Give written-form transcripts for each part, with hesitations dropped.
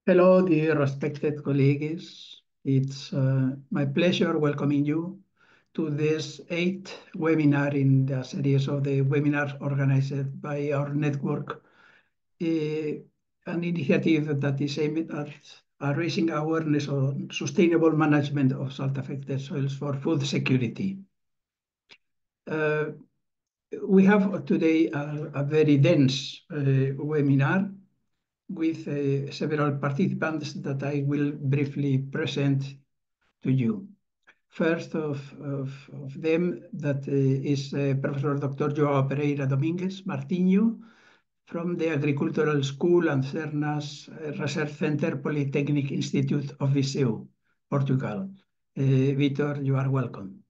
Hello, dear respected colleagues. It's my pleasure welcoming you to this eighth webinar in the series of the webinars organized by our network, an initiative that is aimed at raising awareness on sustainable management of salt-affected soils for food security. We have today a very dense webinar with several participants that I will briefly present to you. First of them that is Professor Dr. João Pereira Domingues Martinho from the Agricultural School and Cernas Research Center Polytechnic Institute of Viseu, Portugal. Vitor, you are welcome.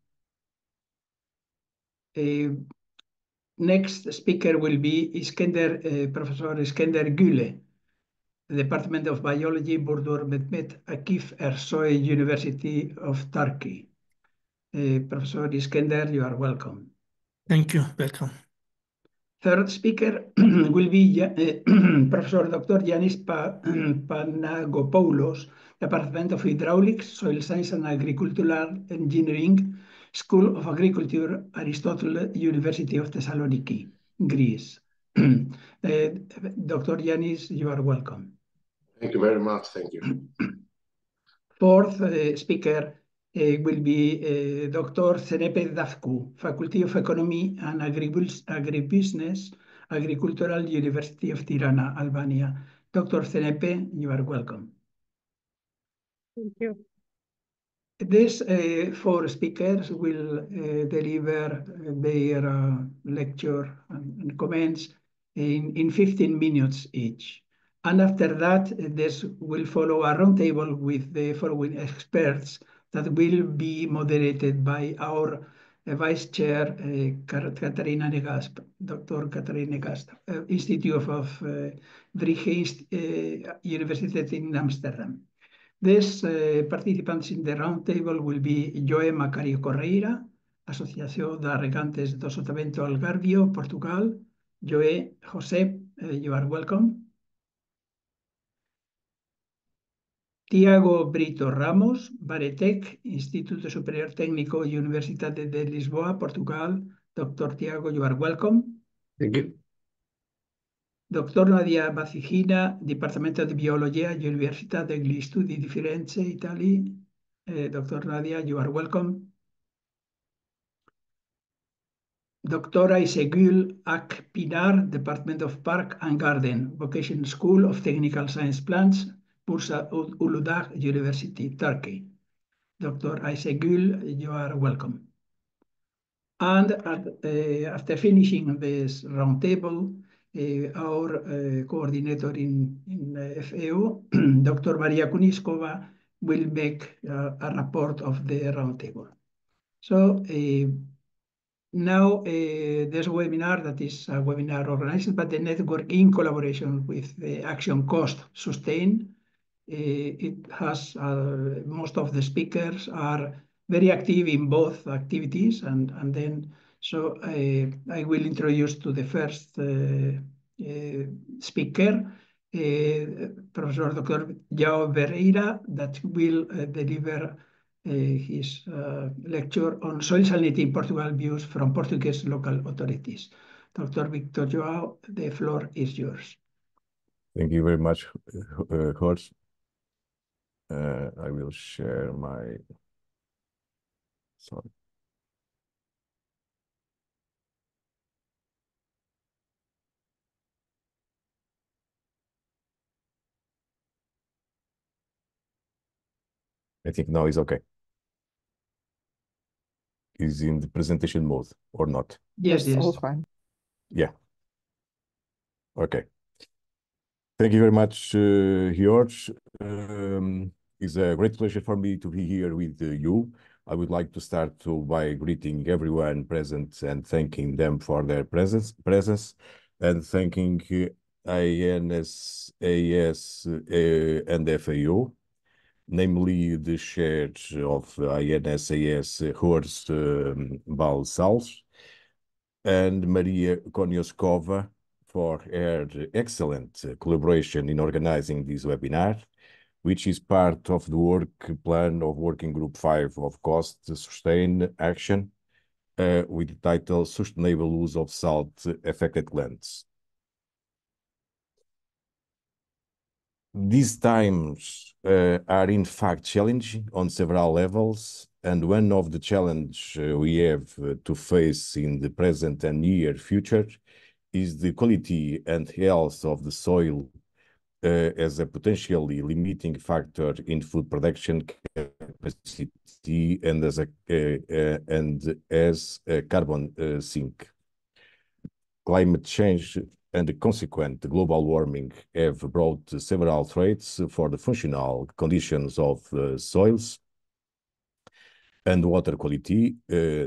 Next speaker will be Professor Iskender Güle, the Department of Biology, Burdur Mehmet Akif Ersoy University of Turkey. Professor Iskender, you are welcome. Thank you. Welcome. Third speaker will be Professor Dr. Yanis Panagopoulos, Department of Hydraulics, Soil Science and Agricultural Engineering, School of Agriculture, Aristotle University of Thessaloniki, Greece. Dr. Yanis, you are welcome. Thank you very much. Thank you. Fourth speaker will be Dr. Zenepe Dafku, Faculty of Economy and Agribusiness, Agricultural University of Tirana, Albania. Dr. Zenepe, you are welcome. Thank you. These four speakers will deliver their lecture and comments in 15 minutes each. And after that, this will follow a roundtable with the following experts that will be moderated by our Vice Chair, Katarina Negasp, Dr. Katarina Negasp, Institute of Vrije University in Amsterdam. These participants in the roundtable will be Joé Macario Correia, Associação de Regantes do Sotavento Algarvio, Portugal. Joé, José, you are welcome. Tiago Brito Ramos, Baretec, Instituto Superior Técnico, Universidade de Lisboa, Portugal. Dr. Tiago, you are welcome. Thank you. Dr. Nadia Bazzigina, Dipartimento di Biologia, Università degli Studi di Firenze, Italy. Dr. Nadia, you are welcome. Dr. Aysegül Akpinar, Department of Park and Garden, Vocation School of Technical Science Plants, Bursa Uludağ University, Turkey. Dr. Aysegül, you are welcome. And after finishing this roundtable, our coordinator in FAO, Dr. Maria Kuniskova, will make a report of the roundtable. So now there's a webinar that is a webinar organized by the network in collaboration with the Action Cost Sustain. It has most of the speakers are very active in both activities, and then so I will introduce to the first speaker, Professor Dr. João Pereira, that will deliver his lecture on soil salinity in Portugal views from Portuguese local authorities. Dr. Victor João, the floor is yours. Thank you very much, Horst. I will share my, sorry. I think now is okay. Is in the presentation mode or not? Yes, All fine. Yeah. Okay. Thank you very much, George. It's a great pleasure for me to be here with you. I would like to start by greeting everyone present and thanking them for their presence and thanking INSAS and FAO, namely the chairs of INSAS, Horst Balsals, and Maria Konioskova for her excellent collaboration in organizing this webinar, which is part of the work plan of Working Group 5 of Cost Sustain Action, with the title Sustainable Use of Salt-Affected Lands. These times are in fact challenging on several levels, and one of the challenges we have to face in the present and near future is the quality and health of the soil as a potentially limiting factor in food production capacity and as a carbon sink. Climate change and the consequent global warming have brought several threats for the functional conditions of soils and water quality,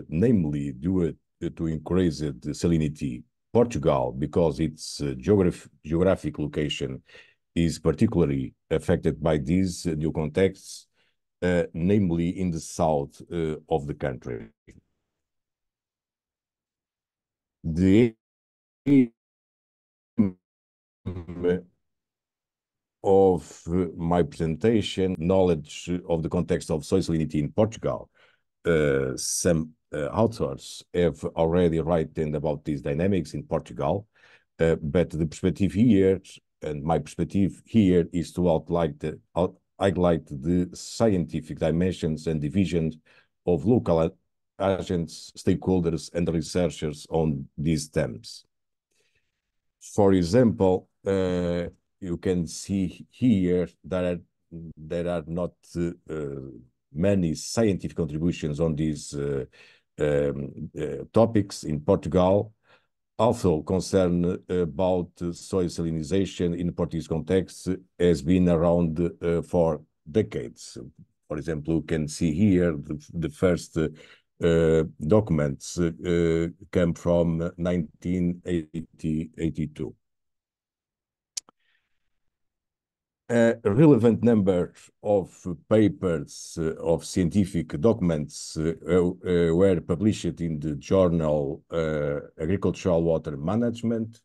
namely due to increased salinity. Portugal, because its geographic location is particularly affected by these new contexts, namely in the south of the country. The aim of my presentation, knowledge of the context of soil salinity in Portugal. Some authors have already written about these dynamics in Portugal, but the perspective here, and my perspective here, is to highlight the scientific dimensions and divisions of local agents, stakeholders, and researchers on these themes. For example, you can see here that there are not many scientific contributions on these topics in Portugal. Also, concern about soil salinization in the Portuguese context has been around for decades. For example, you can see here the first documents come from 1982. A relevant number of papers of scientific documents were published in the journal Agricultural Water Management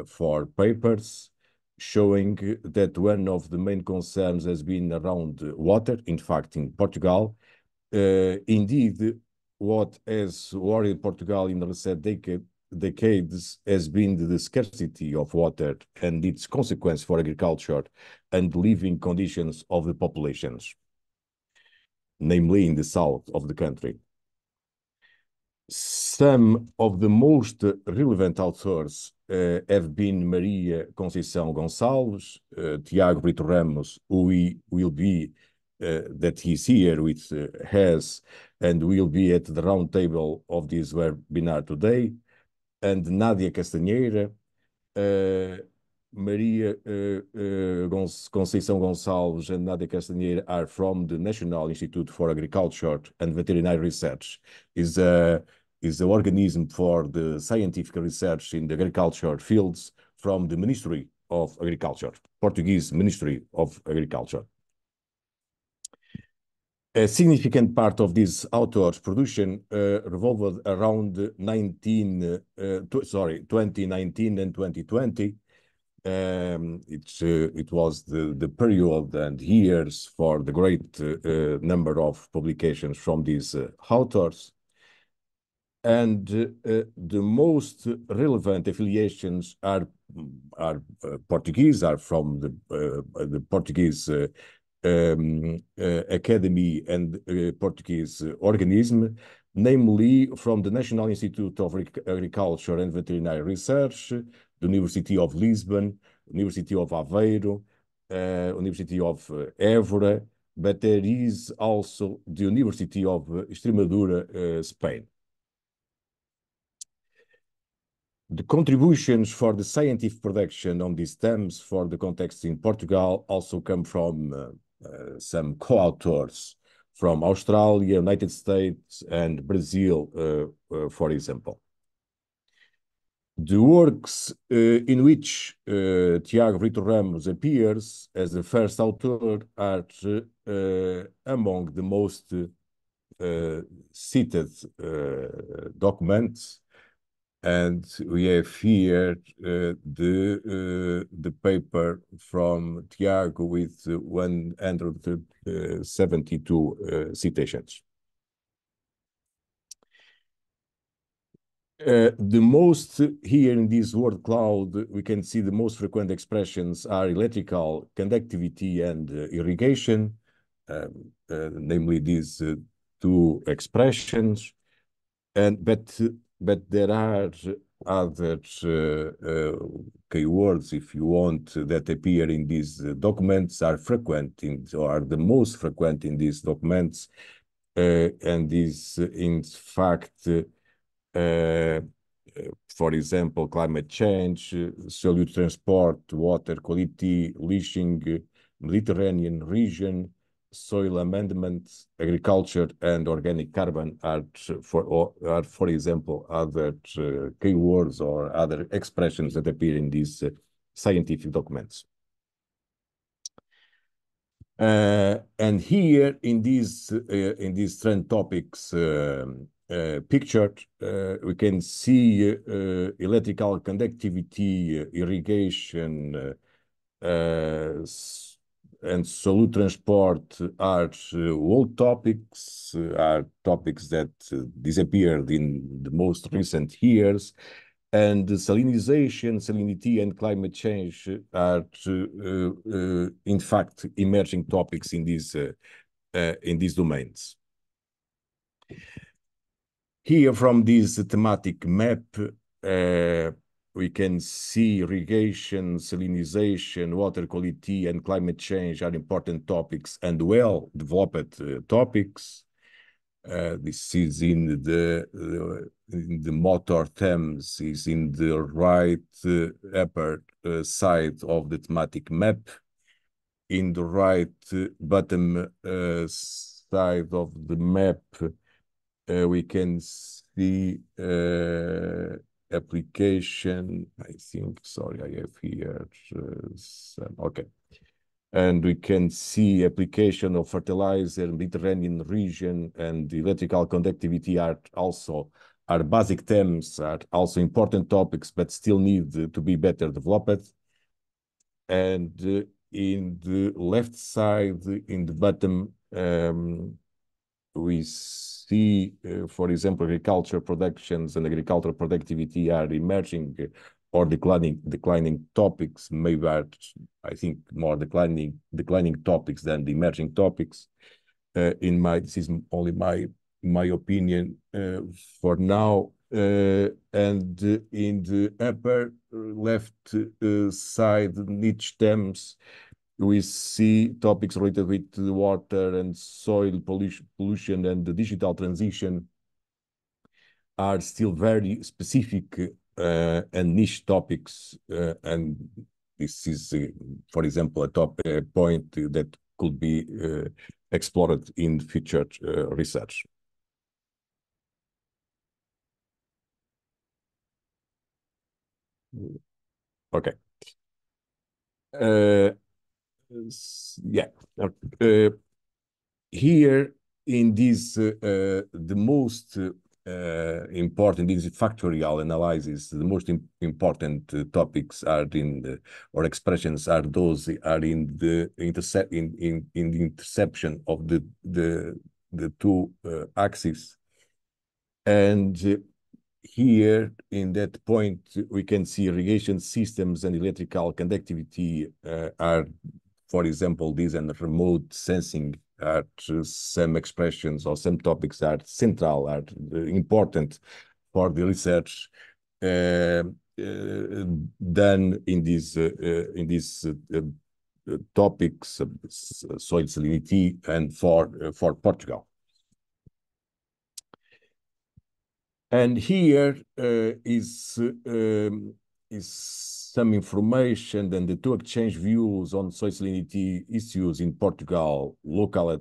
for papers showing that one of the main concerns has been around water, in fact, in Portugal. Indeed, what has worried Portugal in the recent decades has been the scarcity of water and its consequence for agriculture and living conditions of the populations, namely in the south of the country. Some of the most relevant authors have been Maria Conceição Gonçalves, Tiago Brito Ramos, who will be that he's here with has and will be at the round table of this webinar today, and Nadia Castanheira. Maria Conceição Gonçalves and Nadia Castanheira are from the National Institute for Agriculture and Veterinary Research. Is the organism for the scientific research in the agriculture fields from the Ministry of Agriculture, Portuguese Ministry of Agriculture. A significant part of this author's production revolved around 2019 and 2020. It was the period and years for the great number of publications from these authors. And the most relevant affiliations are Portuguese, are from the Portuguese Academy and Portuguese organism, namely from the National Institute of Agriculture and Veterinary Research, the University of Lisbon, University of Aveiro, University of Évora, but there is also the University of Extremadura, Spain. The contributions for the scientific production on these themes for the context in Portugal also come from some co-authors from Australia, United States, and Brazil, for example. The works in which Tiago Brito Ramos appears as the first author are among the most cited documents And we have here the paper from Tiago with 172 citations. The most here in this word cloud, we can see the most frequent expressions are electrical conductivity and irrigation, namely these two expressions. But there are other keywords, if you want, that appear in these documents, are frequent or are the most frequent in these documents, and these, in fact, for example, climate change, solute transport, water quality, leaching, Mediterranean region, soil amendments, agriculture, and organic carbon are, for example, other keywords or other expressions that appear in these scientific documents. And here in these trend topics pictured, we can see electrical conductivity, irrigation, and solute transport are old topics, are topics that disappeared in the most recent years. And salinization, salinity, and climate change are, in fact, emerging topics in these domains. Here, from this thematic map, we can see irrigation, salinization, water quality, and climate change are important topics and well-developed topics. This is in the motor terms, is in the right upper side of the thematic map. In the right bottom side of the map, we can see application. I think, sorry, I have here some, okay. And we can see application of fertilizer, Mediterranean region, and electrical conductivity are basic terms, are also important topics, but still need to be better developed. And in the left side, in the bottom, we see, for example, agriculture productions and agricultural productivity are emerging or declining topics, maybe are, I think, more declining topics than the emerging topics. This is only my opinion for now. And in the upper left side niche terms, we see topics related with water and soil pollution and the digital transition are still very specific and niche topics. And this is, for example, a point that could be explored in future research. Okay. Yeah. Here in this, the most important in the factorial analysis, the most important topics are or expressions are those are in the interception of the two axes. And here in that point, we can see irrigation systems and electrical conductivity are, for example, these and remote sensing are some expressions or some topics are central, are important for the research done in these topics, soil salinity, and for Portugal. And here is some information and to exchange views on soil salinity issues in Portugal. Local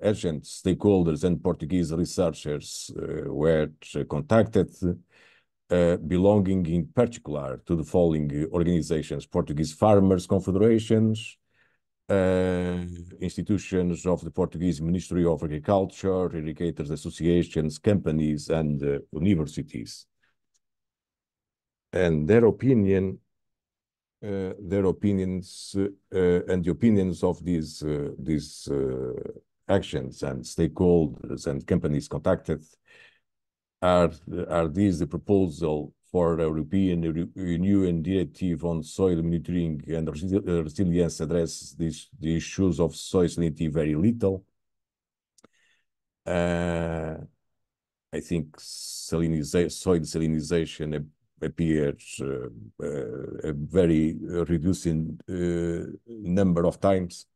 agents, stakeholders, and Portuguese researchers were contacted, belonging in particular to the following organizations: Portuguese Farmers Confederations, institutions of the Portuguese Ministry of Agriculture, irrigators associations, companies, and universities. and their opinions and the opinions of these actions and stakeholders and companies contacted are these the proposal for a European Union directive on soil monitoring and resilience address the issues of soil salinity very little. I think soil salinization appears a very reducing number of times.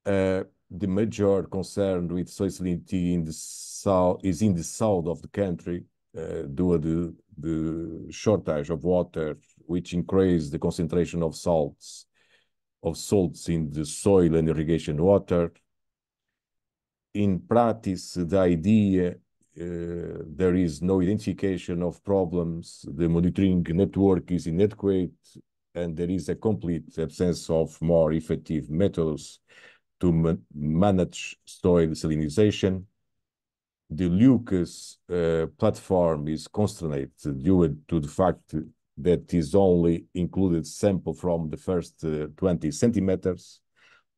The major concern with soil salinity in the south is in the south of the country, due to the shortage of water, which increase the concentration of salts in the soil and irrigation water. In practice, the idea there is no identification of problems, the monitoring network is inadequate, and there is a complete absence of more effective methods to manage soil salinization. The Lucas platform is constrained due to the fact that is only included sample from the first 20 centimeters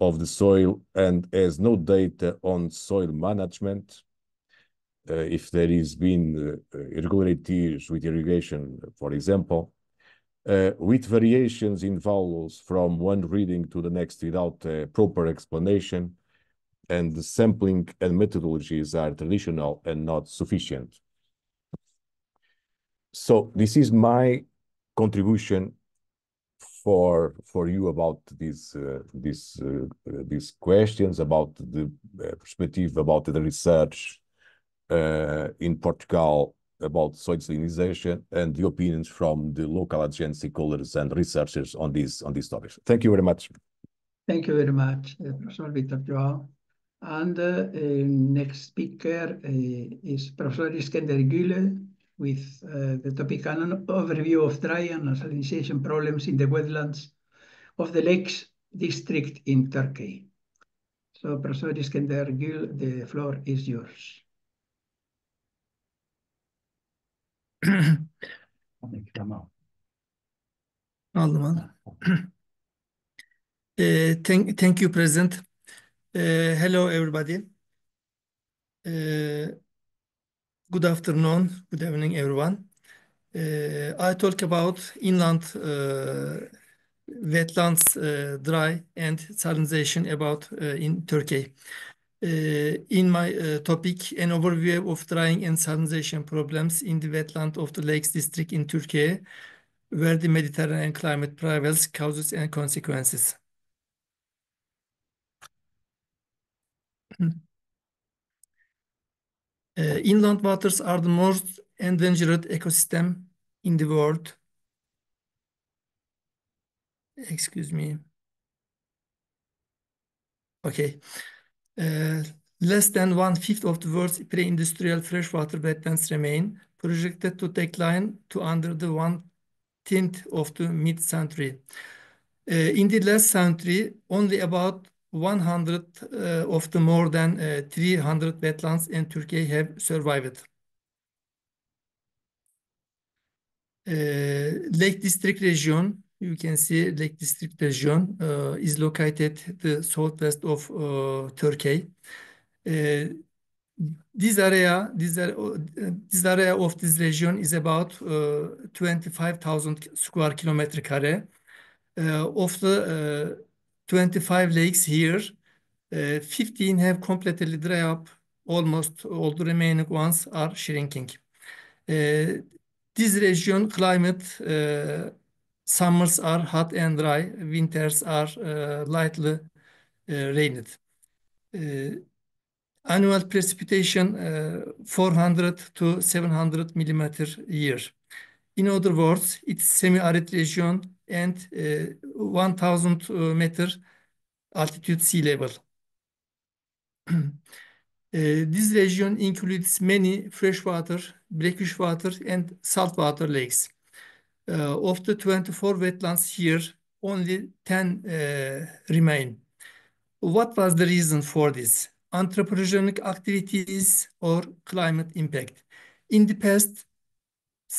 of the soil and has no data on soil management. If there has been irregularities with irrigation, for example, with variations in values from one reading to the next without a proper explanation, and the sampling and methodologies are traditional and not sufficient. So this is my contribution for you about these questions, about the perspective about the research in Portugal about soil salinization and the opinions from the local agency stakeholders and researchers on these topics. Thank you very much. Thank you very much, Professor Victor Joao. And next speaker is Professor Iskender Güle with the topic an overview of dry and salinization problems in the wetlands of the Lakes district in Turkey. So, Professor Iskender Güle, the floor is yours. Thank you, President. Hello, everybody. Good afternoon, good evening, everyone. I talk about inland wetlands, dry and salinization about in Turkey. In my topic, an overview of drying and salinization problems in the wetland of the Lakes district in Turkey, where the Mediterranean climate prevails, causes and consequences. Inland waters are the most endangered ecosystem in the world. Excuse me. Okay. Less than 1/5 of the world's pre-industrial freshwater wetlands remain, projected to decline to under the 1/10 of the mid-century. In the last century, only about 100 of the more than 300 wetlands in Turkey have survived. Lake District region, you can see Lake District region is located the southwest of Turkey. This area of this region is about 25,000 square kilometer carre. Of the 25 lakes here, 15 have completely dried up. Almost all the remaining ones are shrinking. This region climate, summers are hot and dry, winters are lightly rained. Annual precipitation 400 to 700 millimeter a year. In other words, it's semi-arid region and 1,000 meter altitude sea level. This region includes many freshwater, brackish water, and saltwater lakes. Of the 24 wetlands here, only 10 remain. What was the reason for this? Anthropogenic activities or climate impact? In the past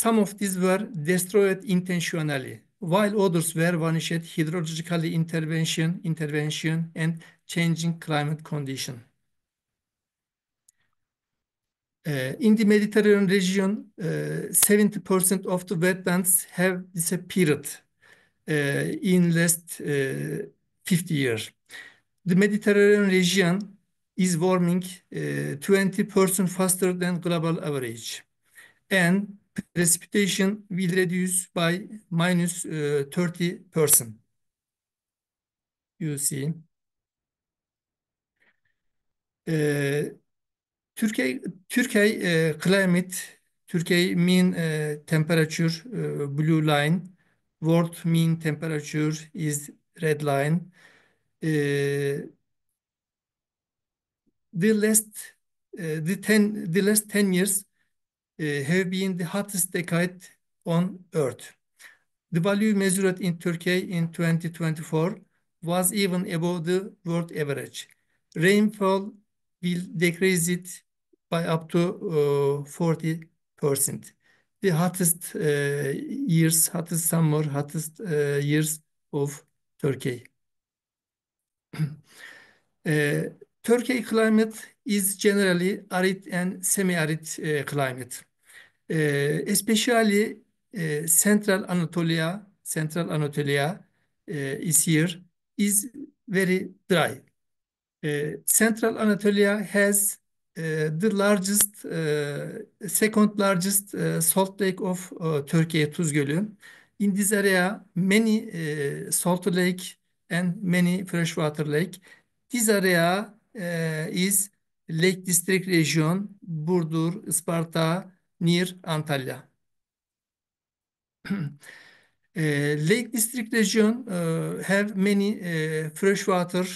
Some of these were destroyed intentionally, while others were vanished hydrologically intervention and changing climate condition. In the Mediterranean region, 70% of the wetlands have disappeared in last 50 years. The Mediterranean region is warming 20% faster than global average, and precipitation will reduce by minus 30%. You see. Türkiye climate, Türkiye mean temperature, blue line. World mean temperature is red line. The last 10 years have been the hottest decade on Earth. The value measured in Turkey in 2024 was even above the world average. Rainfall will decrease it by up to 40%. The hottest years, hottest summer, hottest years of Turkey. Turkey climate is generally arid and semi-arid climate. Especially Central Anatolia is here, is very dry. Central Anatolia has the largest, second largest salt lake of Turkey, Tuz Gölü. In this area, many salt lake and many freshwater lake. This area is Lake District region, Burdur, Isparta, near Antalya. Lake District region have many freshwater,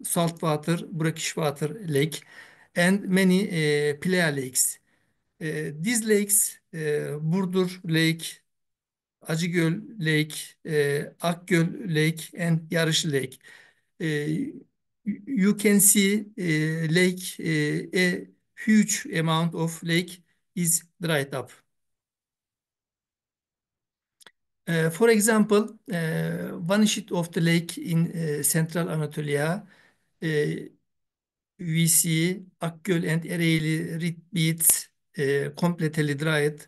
saltwater, brackish water lake, and many playa lakes. These lakes, Burdur Lake, Acıgöl Lake, Akgöl Lake, and Yarışı Lake. You can see lake, a huge amount of lake is dried up. For example, one sheet of the lake in Central Anatolia, we see Akgöl and Ereğli reed beds completely dried,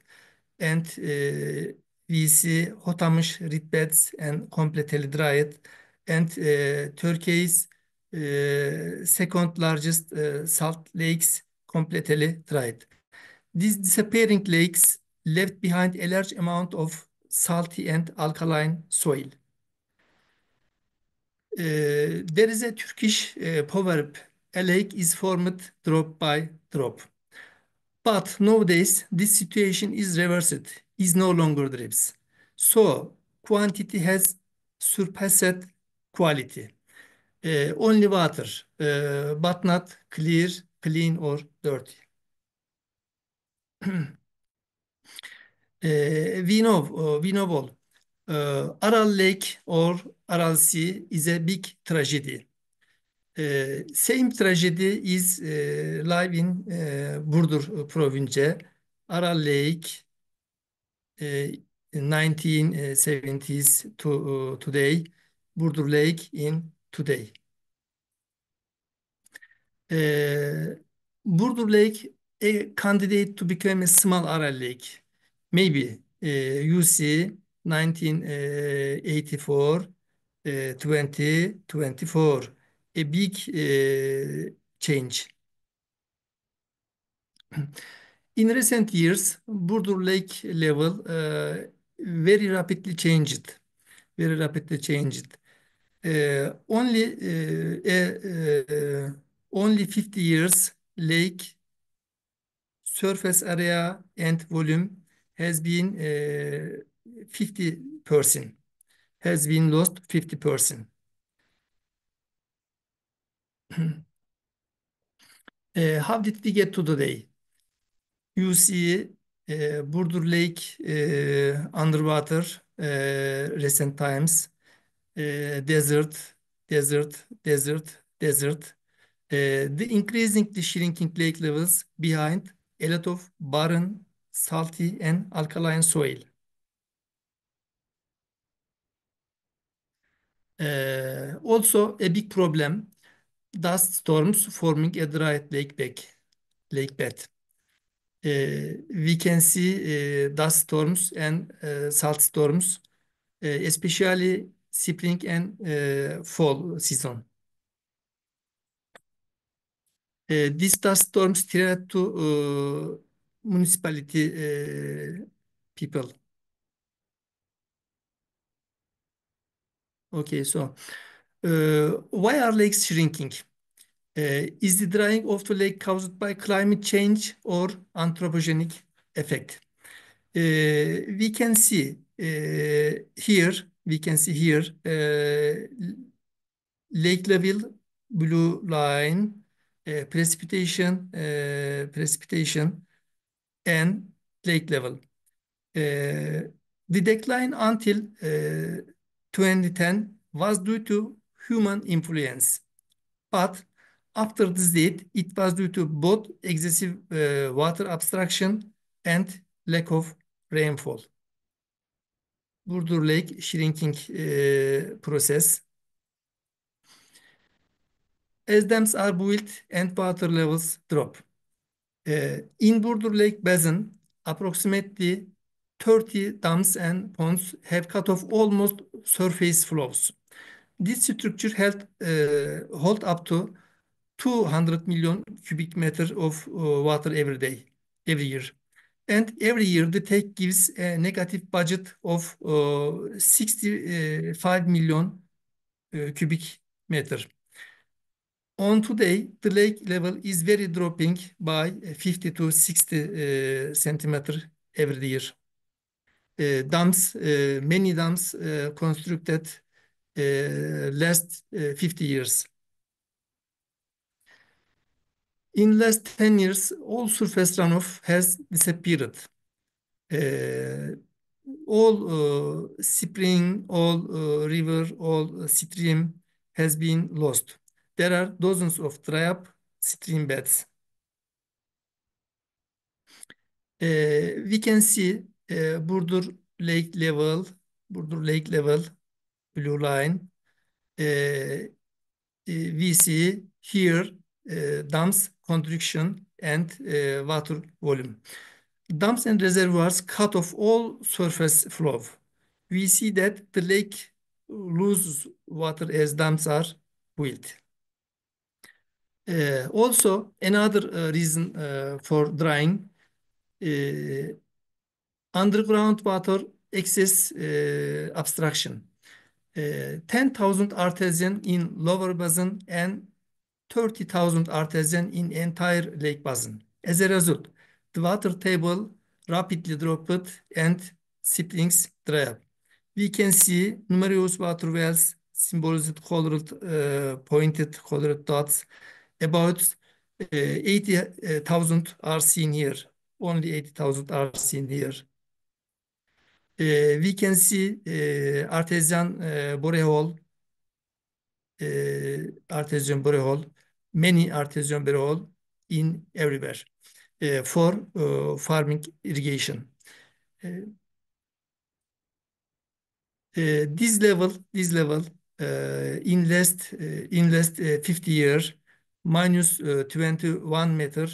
and we see Hotamış reed beds and completely dried, and Turkey's second largest salt lakes completely dried. These disappearing lakes left behind a large amount of salty and alkaline soil. There is a Turkish proverb, a lake is formed drop by drop. But nowadays, this situation is reversed, is no longer drips. So, quantity has surpassed quality. Only water, but not clear, clean, or dirty. We know all. Aral Lake or Aral Sea is a big tragedy. Same tragedy is live in Burdur province. Aral Lake, 1970s to today. Burdur Lake in today. Burdur Lake, a candidate to become a small Aral Lake. Maybe you see 1984, 2024, a big change. In recent years, Burdur Lake level very rapidly changed. Very rapidly changed. Only 50 years lake surface area and volume has been 50%, has been lost 50%. How did we get to today? You see Burdur Lake underwater recent times, desert, desert, desert, desert. The increasingly shrinking lake levels behind a lot of barren salty and alkaline soil. Also a big problem, dust storms forming a dry lake bed. We can see dust storms and salt storms, especially spring and fall season. These dust storms threat to municipality people. Okay, so why are lakes shrinking? Is the drying of the lake caused by climate change or anthropogenic effect? We can see here, lake level, blue line, precipitation, and lake level. The decline until 2010 was due to human influence. But after this date, it was due to both excessive water abstraction and lack of rainfall. Burdur Lake shrinking process. As dams are built and water levels drop. In Burdur Lake Basin, approximately 30 dams and ponds have cut off almost surface flows. This structure hold up to 200 million cubic meter of water every year. And every year the take gives a negative budget of 65 million cubic meter. On today, the lake level is very dropping by 50 to 60 centimeter every year. Many dams constructed last 50 years. In last 10 years, all surface runoff has disappeared. All spring, all river, all stream has been lost. There are dozens of dry up stream beds. We can see Burdur Lake level, blue line. We see here dams construction and water volume. Dams and reservoirs cut off all surface flow. We see that the lake loses water as dams are built. Also, another reason for drying, underground water excess abstraction. 10,000 artesian in lower basin and 30,000 artesian in entire lake basin. As a result, the water table rapidly dropped and springs dry up. We can see numerous water wells, symbolized pointed colored dots. About 80,000 are seen here. Only 80,000 are seen here. We can see artesian borehole, many artesian borehole in everywhere for farming irrigation. This level in last 50 years minus 21 meter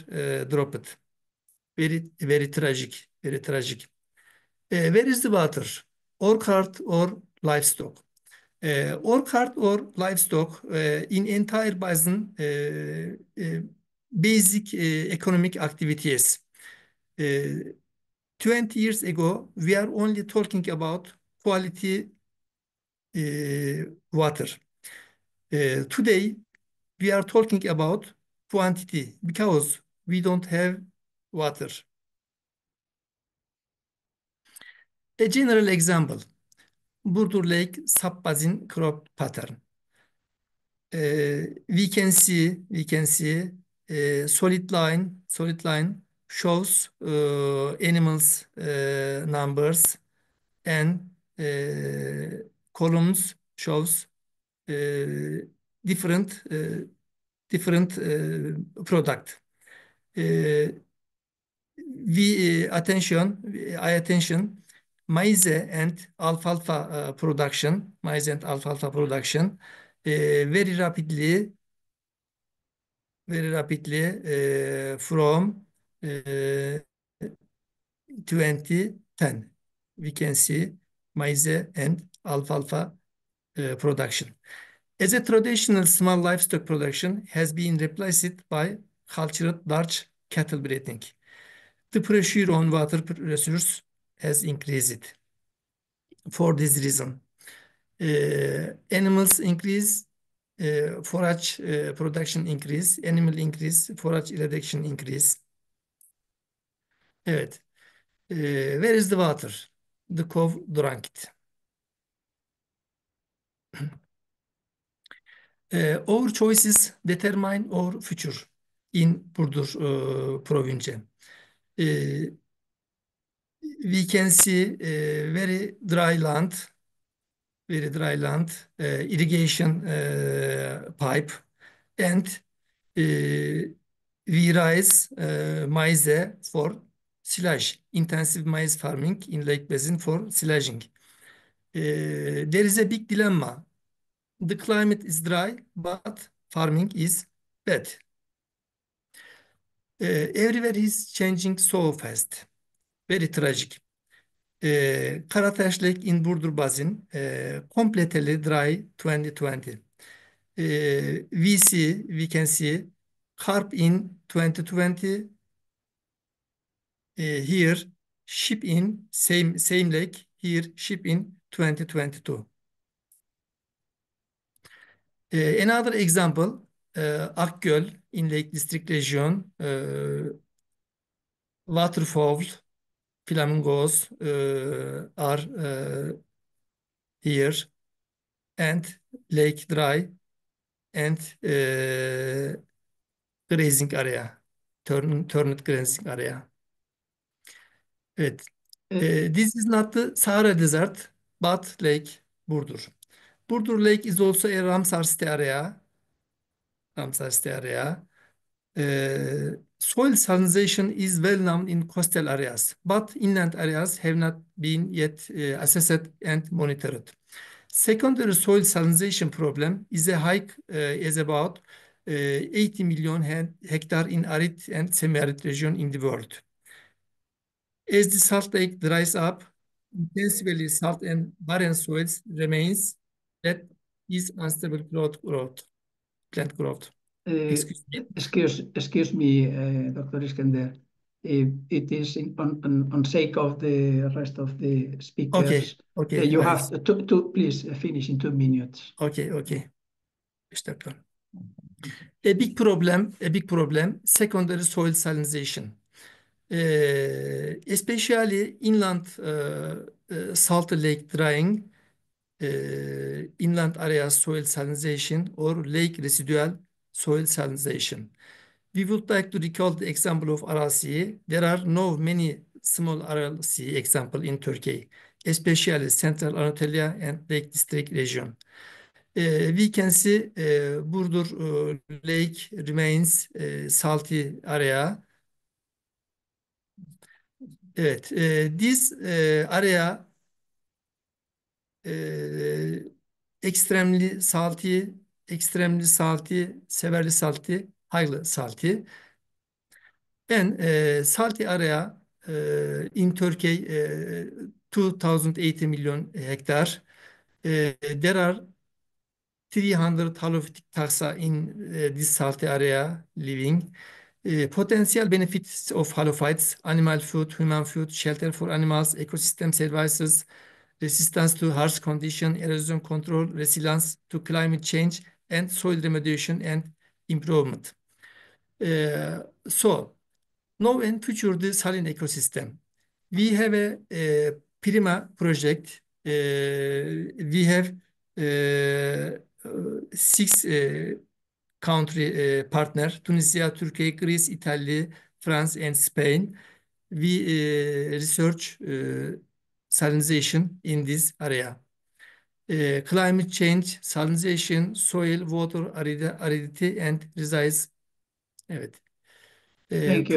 dropped. Very tragic. Where is the water? Or cart or livestock? Or cart or livestock in entire basin basic economic activities. 20 years ago, we are only talking about quality water. Today, we are talking about quantity because we don't have water. A general example, Burdur Lake sub-basin crop pattern. We can see solid line shows animals numbers and columns shows different product. attention, maize and alfalfa production very rapidly from 2010. We can see maize and alfalfa production. As a traditional small livestock production has been replaced by cultured large cattle breeding. The pressure on water resource has increased. For this reason, animals increase, forage production increase, animal increase, forage reduction increase. Evet. Where is the water? The cow drank it. Our choices determine our future in Burdur province. We can see very dry land, irrigation pipe, and we raise maize for silage, intensive maize farming in Lake Basin for silaging. There is a big dilemma. The climate is dry, but farming is bad. Everywhere is changing so fast. Very tragic. Karataş Lake in Burdur Basin, completely dry 2020. We can see carp in 2020. Here, ship in same lake. Here, ship in 2022. Another example, Akgöl in Lake District region, waterfowl, flamingos are here, and lake dry, and grazing area, turned grazing area. Evet. This is not the Sahara Desert, but Lake Burdur. Burdur Lake is also a Ramsar site area. Soil salinization is well known in coastal areas, but inland areas have not been yet assessed and monitored. Secondary soil salinization problem is about 80 million hectare in arid and semi-arid region in the world. As the salt lake dries up, intensively salt and barren soils remains. That is unstable plant growth. Excuse me. Excuse me, Dr. Iskender. It is on sake of the rest of the speakers. Okay. You have to please finish in 2 minutes. Okay. İşte a big problem, secondary soil salinization. Especially inland salt lake drying, inland area soil salinization or lake residual soil salinization. We would like to recall the example of Aral Sea. There are many small Aral Sea example in Turkey, especially Central Anatolia and Lake District region. We can see Burdur Lake remains salty area. Evet, this area extremely salty, severely salty, highly salty. And salty area in Turkey, 2080 million hectare. There are 300 halophytic taxa in this salty area living. Potential benefits of halophytes: animal food, human food, shelter for animals, ecosystem services, resistance to harsh condition, erosion control, resilience to climate change, and soil remediation and improvement. So, now and future the saline ecosystem. We have a Prima project. We have 6 country partner: Tunisia, Turkey, Greece, Italy, France, and Spain. We research salinization in this area. Climate change, salinization, soil, water, aridity, and resize. Evet. Thank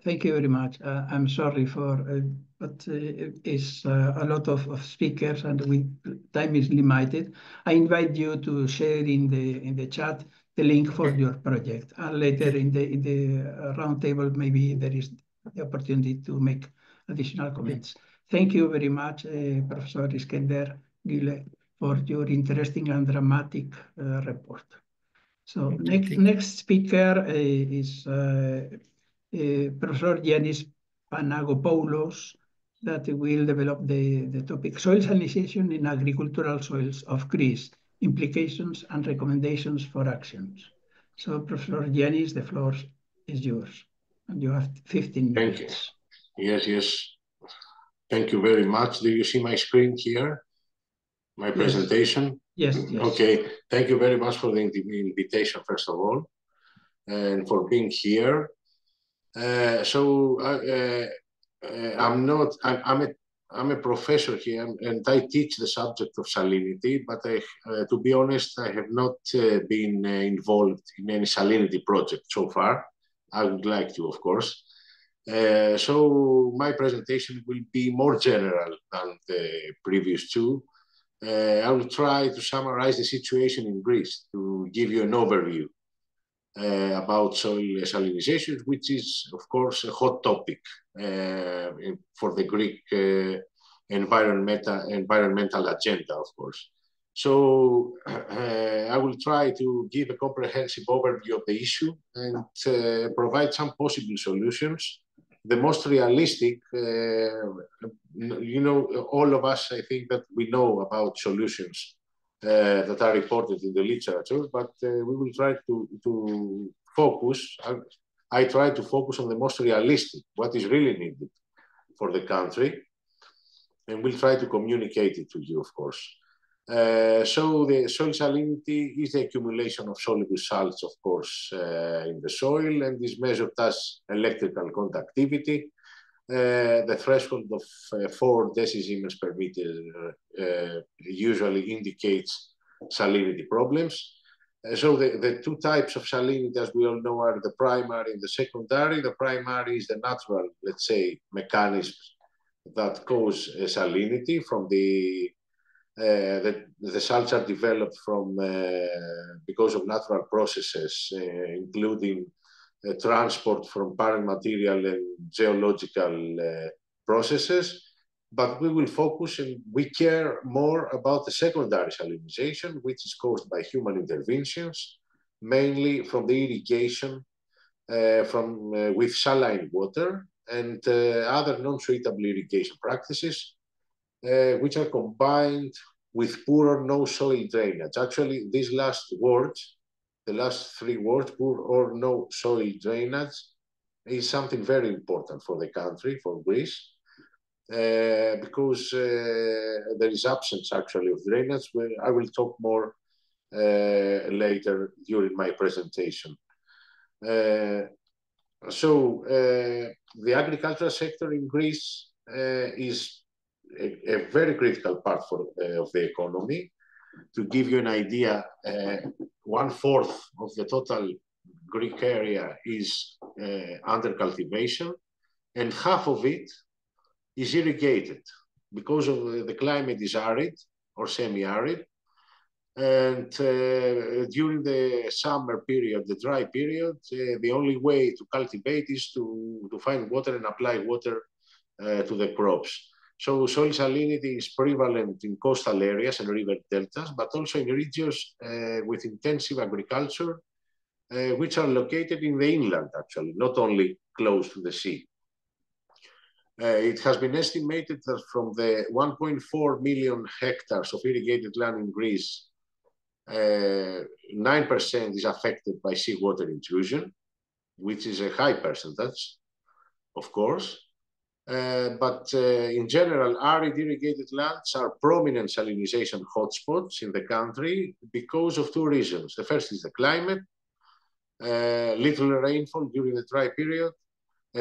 Thank you very much. I'm sorry but it's a lot of speakers and time is limited. I invite you to share in the chat the link for your project, and later in the round table maybe there is the opportunity to make additional comments. Thank you very much, Professor Iskender Güle, for your interesting and dramatic report. So next speaker is Professor Yanis Panagopoulos, that will develop the topic soil salinization in agricultural soils of Greece, implications and recommendations for actions. So Professor Yanis, the floor is yours, and you have 15 minutes. Thank you. Yes. Thank you very much. Do you see my screen here? My presentation? Yes. Okay. Thank you very much for the invitation, first of all, and for being here. I'm a professor here, and I teach the subject of salinity, but to be honest, I have not been involved in any salinity project so far. I would like to, of course. So my presentation will be more general than the previous two. I will try to summarize the situation in Greece to give you an overview about soil salinization, which is, of course, a hot topic for the Greek environmental agenda, of course. So I will try to give a comprehensive overview of the issue and provide some possible solutions. The most realistic, all of us, I think that we know about solutions that are reported in the literature, but we will try to focus. I try to focus on the most realistic, what is really needed for the country, and we'll try to communicate it to you, of course. So the soil salinity is the accumulation of soluble salts, of course, in the soil, and is measured as electrical conductivity. The threshold of 4 decisiemens per meter usually indicates salinity problems. So the two types of salinity, as we all know, are the primary and the secondary. The primary is the natural, let's say, mechanisms that cause salinity from the salts are developed from because of natural processes, including transport from parent material and geological processes. But we will focus and we care more about the secondary salinization, which is caused by human interventions, mainly from the irrigation with saline water and other non-suitable irrigation practices, which are combined with poor or no soil drainage. Actually, these last words, the last 3 words, poor or no soil drainage, is something very important for the country, for Greece, because there is absence actually of drainage, where I will talk more later during my presentation. So the agricultural sector in Greece is a very critical part of the economy. To give you an idea, 1/4 of the total Greek area is under cultivation, and half of it is irrigated because of the climate is arid or semi-arid. And during the summer period, the dry period, the only way to cultivate is to find water and apply water to the crops. So soil salinity is prevalent in coastal areas and river deltas, but also in regions with intensive agriculture, which are located in the inland, actually, not only close to the sea. It has been estimated that from the 1.4 million hectares of irrigated land in Greece, 9% is affected by seawater intrusion, which is a high percentage, of course. But in general, arid irrigated lands are prominent salinization hotspots in the country because of 2 reasons. The first is the climate, little rainfall during the dry period,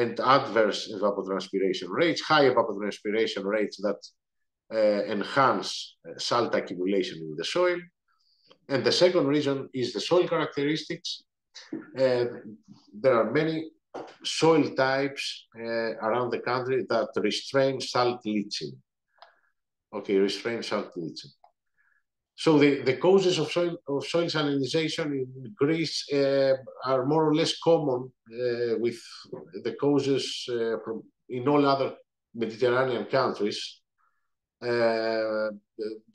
and adverse evapotranspiration rates, high evapotranspiration rates that enhance salt accumulation in the soil. And the second reason is the soil characteristics. There are many soil types around the country that restrain salt leaching. Okay, restrain salt leaching. So the causes of soil salinization in Greece are more or less common with the causes from in all other Mediterranean countries. The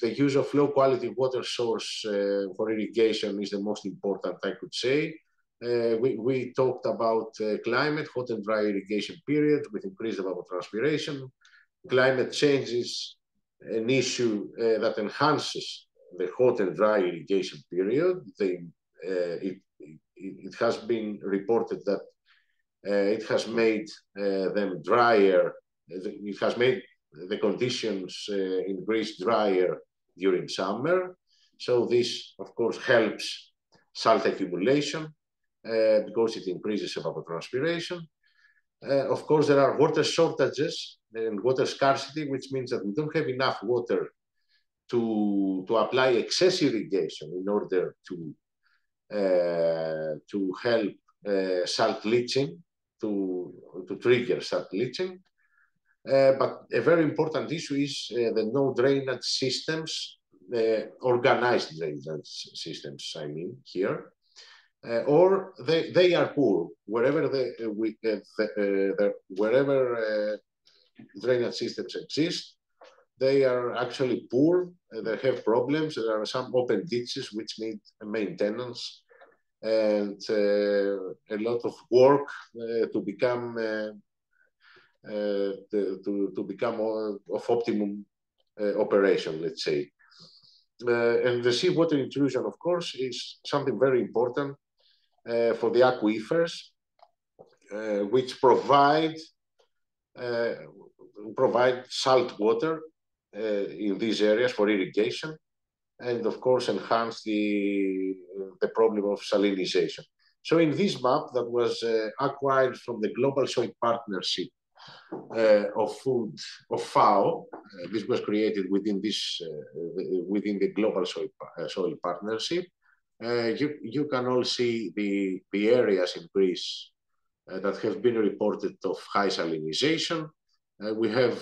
use of low quality water source for irrigation is the most important, I could say. We talked about climate, hot and dry irrigation period with increased evapotranspiration. Climate change is an issue that enhances the hot and dry irrigation period. It has been reported that it has made them drier. It has made the conditions in Greece drier during summer. So this, of course, helps salt accumulation because it increases evapotranspiration. Of course, there are water shortages and water scarcity, which means that we don't have enough water to apply excess irrigation in order to help salt leaching, to trigger salt leaching. But a very important issue is the no drainage systems, organized drainage systems, I mean, here. Or they are poor wherever wherever drainage systems exist. They are actually poor. They have problems. There are some open ditches which need maintenance and a lot of work to become of optimum operation, let's say. And the seawater intrusion, of course, is something very important for the aquifers, which provide salt water in these areas for irrigation, and of course enhance the problem of salinization. So in this map that was acquired from the Global Soil Partnership of Food of FAO, this was created within within the Global Soil Partnership. You can all see the areas in Greece that have been reported of high salinization. We have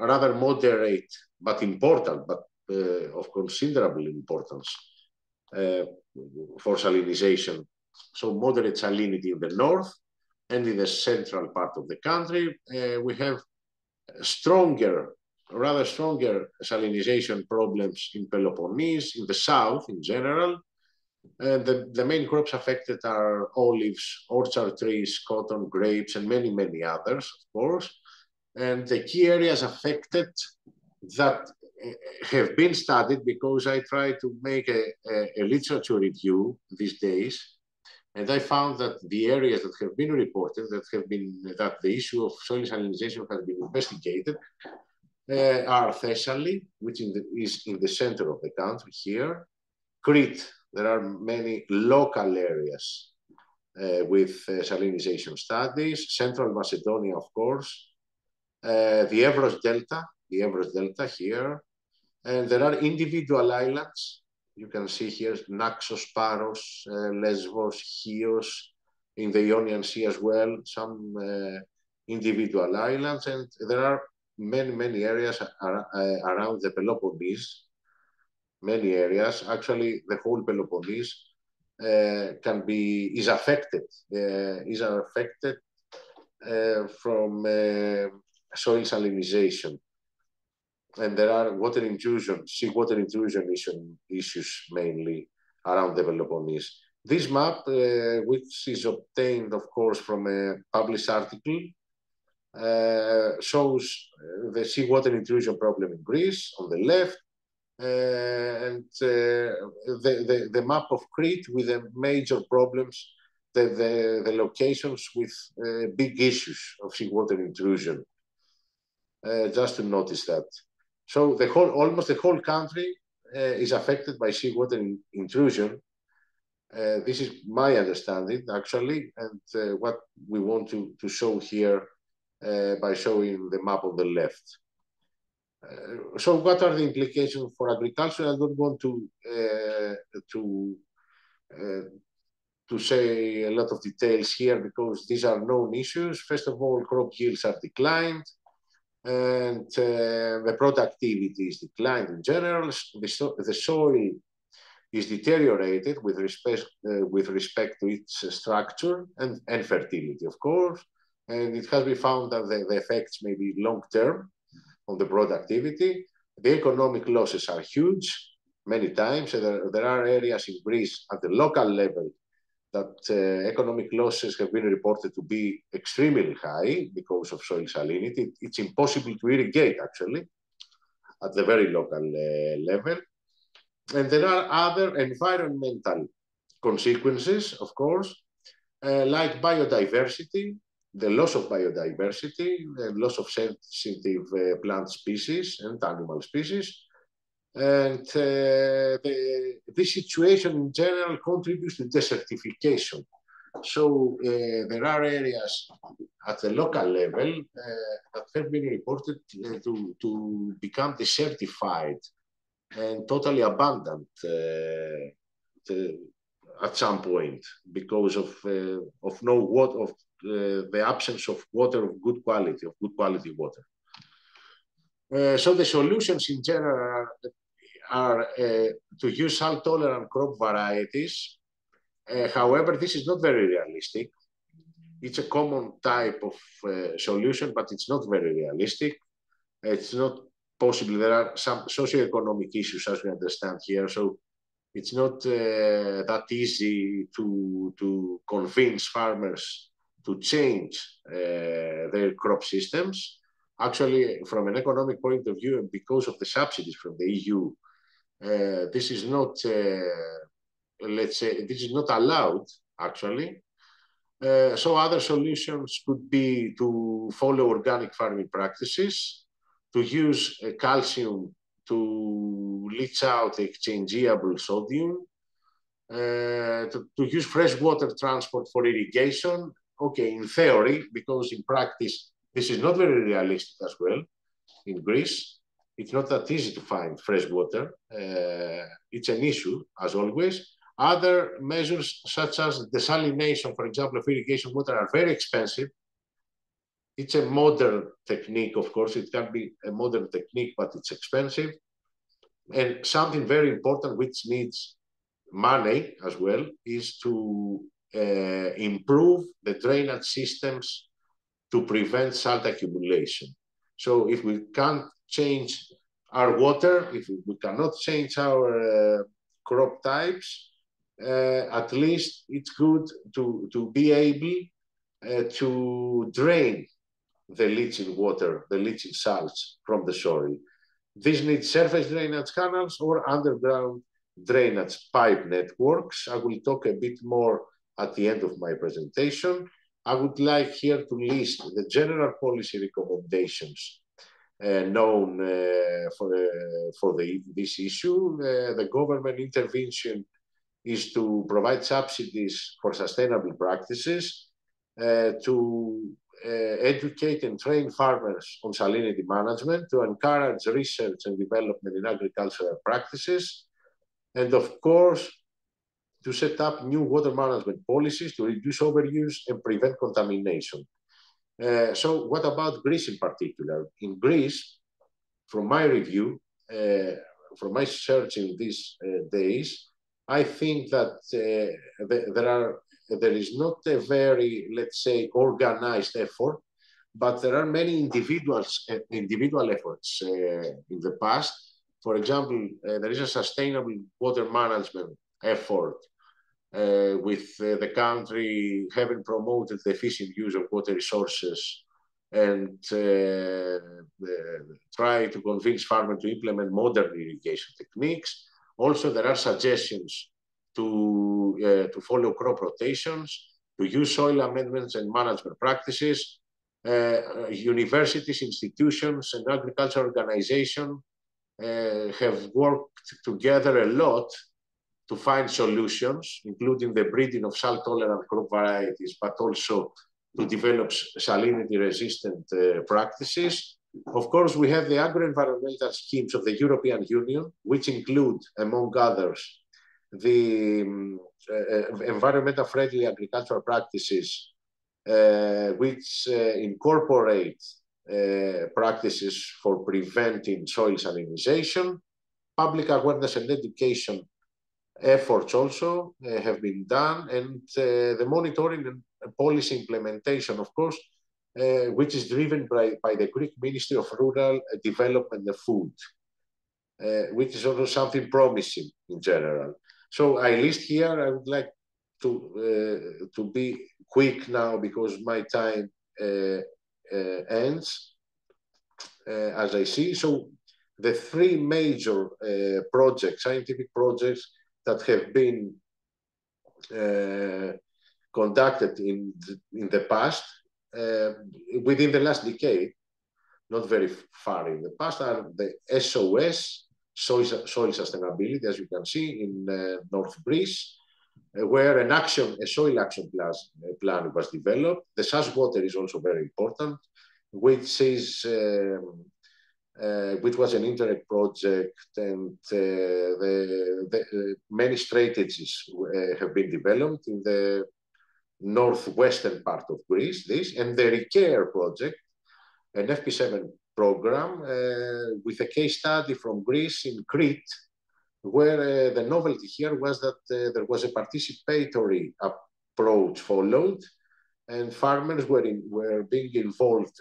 rather moderate but important, but of considerable importance for salinization. So moderate salinity in the north and in the central part of the country. We have rather stronger salinization problems in Peloponnese, in the south in general. The main crops affected are olives, orchard trees, cotton, grapes, and many, many others, of course. And the key areas affected that have been studied, because I try to make a literature review these days, and I found that the areas that have been reported, that the issue of soil salinization has been investigated, are Thessaly, which is in the center of the country here, Crete. There are many local areas with salinization studies, Central Macedonia, of course, the Evros Delta here, and there are individual islands. You can see here Naxos, Paros, Lesvos, Chios, in the Ionian Sea as well, some individual islands, and there are many, many areas around the Peloponnese. Many areas, actually, the whole Peloponnese is affected from soil salinization, and there are seawater intrusion issues mainly around the Peloponnese. This map, which is obtained, of course, from a published article, shows the seawater intrusion problem in Greece on the left, and the map of Crete with the major problems, the locations with big issues of seawater intrusion. Just to notice that. So almost the whole country is affected by seawater intrusion. This is my understanding, actually, and what we want to show here by showing the map on the left. So what are the implications for agriculture? I don't want to to say a lot of details here because these are known issues. First of all, crop yields are declined, and the productivity is declined in general. The soil is deteriorated with respect to its structure and fertility, of course. And it has been found that the effects may be long-term on the productivity. The economic losses are huge, many times. There are areas in Greece at the local level that economic losses have been reported to be extremely high because of soil salinity. It's impossible to irrigate, actually, at the very local level. And there are other environmental consequences, of course, like biodiversity, the loss of biodiversity, the loss of sensitive plant species and animal species. And this situation in general contributes to desertification. So there are areas at the local level that have been reported to become desertified and totally abundant at some point because of no water, of the absence of water of good quality water. So the solutions in general are to use salt-tolerant crop varieties. However, this is not very realistic. It's a common type of solution, but it's not very realistic. It's not possible. There are some socioeconomic issues, as we understand here. So it's not that easy to convince farmers to change their crop systems. Actually, from an economic point of view, and because of the subsidies from the EU, this is not, let's say, this is not allowed, actually. So other solutions could be to follow organic farming practices, to use calcium to leach out exchangeable sodium, to use freshwater transport for irrigation. Okay, in theory, because in practice, this is not very realistic as well. In Greece, it's not that easy to find fresh water. It's an issue, as always. Other measures, such as desalination, for example, of irrigation water, are very expensive. It's a modern technique, of course. It can be a modern technique, but it's expensive. And something very important, which needs money as well, is to improve the drainage systems to prevent salt accumulation. So if we can't change our water, if we cannot change our crop types, at least it's good to be able to drain the leaching water, the leaching salts from the soil. This needs surface drainage canals or underground drainage pipe networks. I will talk a bit more at the end of my presentation. I would like here to list the general policy recommendations known for this issue. The government intervention is to provide subsidies for sustainable practices, to educate and train farmers on salinity management, to encourage research and development in agricultural practices, and of course, to set up new water management policies to reduce overuse and prevent contamination. So what about Greece in particular? In Greece, from my review, from my search in these days, I think that there is not a very, let's say, organized effort, but there are many individual efforts in the past. For example, there is a sustainable water management effort with the country having promoted the efficient use of water resources and try to convince farmers to implement modern irrigation techniques. Also, there are suggestions to follow crop rotations, to use soil amendments and management practices. Universities, institutions, and agricultural organizations have worked together a lot to find solutions, including the breeding of salt-tolerant crop varieties, but also to develop salinity-resistant practices. Of course, we have the agro-environmental schemes of the European Union, which include, among others, the environmental friendly agricultural practices, which incorporate practices for preventing soil salinization. Public awareness and education efforts also have been done, and the monitoring and policy implementation, of course, which is driven by the Greek Ministry of Rural Development and Food, which is also something promising in general. So I list here, I would like to be quick now because my time ends, as I see. So the three major projects, scientific projects that have been conducted in the past, within the last decade, not very far in the past, are the SOS, soil sustainability, as you can see in North Greece, where a soil action plan was developed. The SAS water is also very important, which was an Interreg project, and many strategies have been developed in the northwestern part of Greece, and the RECARE project, an FP7 program with a case study from Greece in Crete, where the novelty here was that there was a participatory approach followed, and farmers were being involved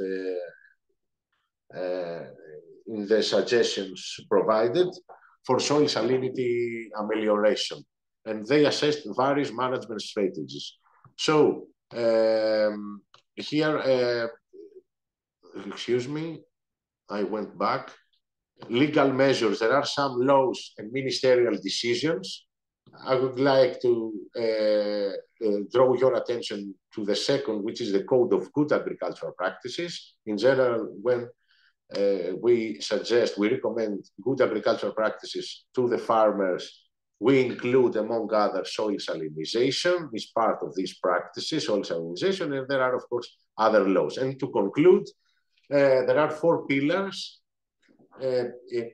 in the suggestions provided for soil salinity amelioration, and they assessed various management strategies. So here, excuse me, I went back. Legal measures, there are some laws and ministerial decisions. I would like to draw your attention to the second, which is the Code of Good Agricultural Practices. In general, when we recommend good agricultural practices to the farmers, we include, among others, soil salinization is part of these practices, soil salinization, and there are, of course, other laws. And to conclude, there are 4 pillars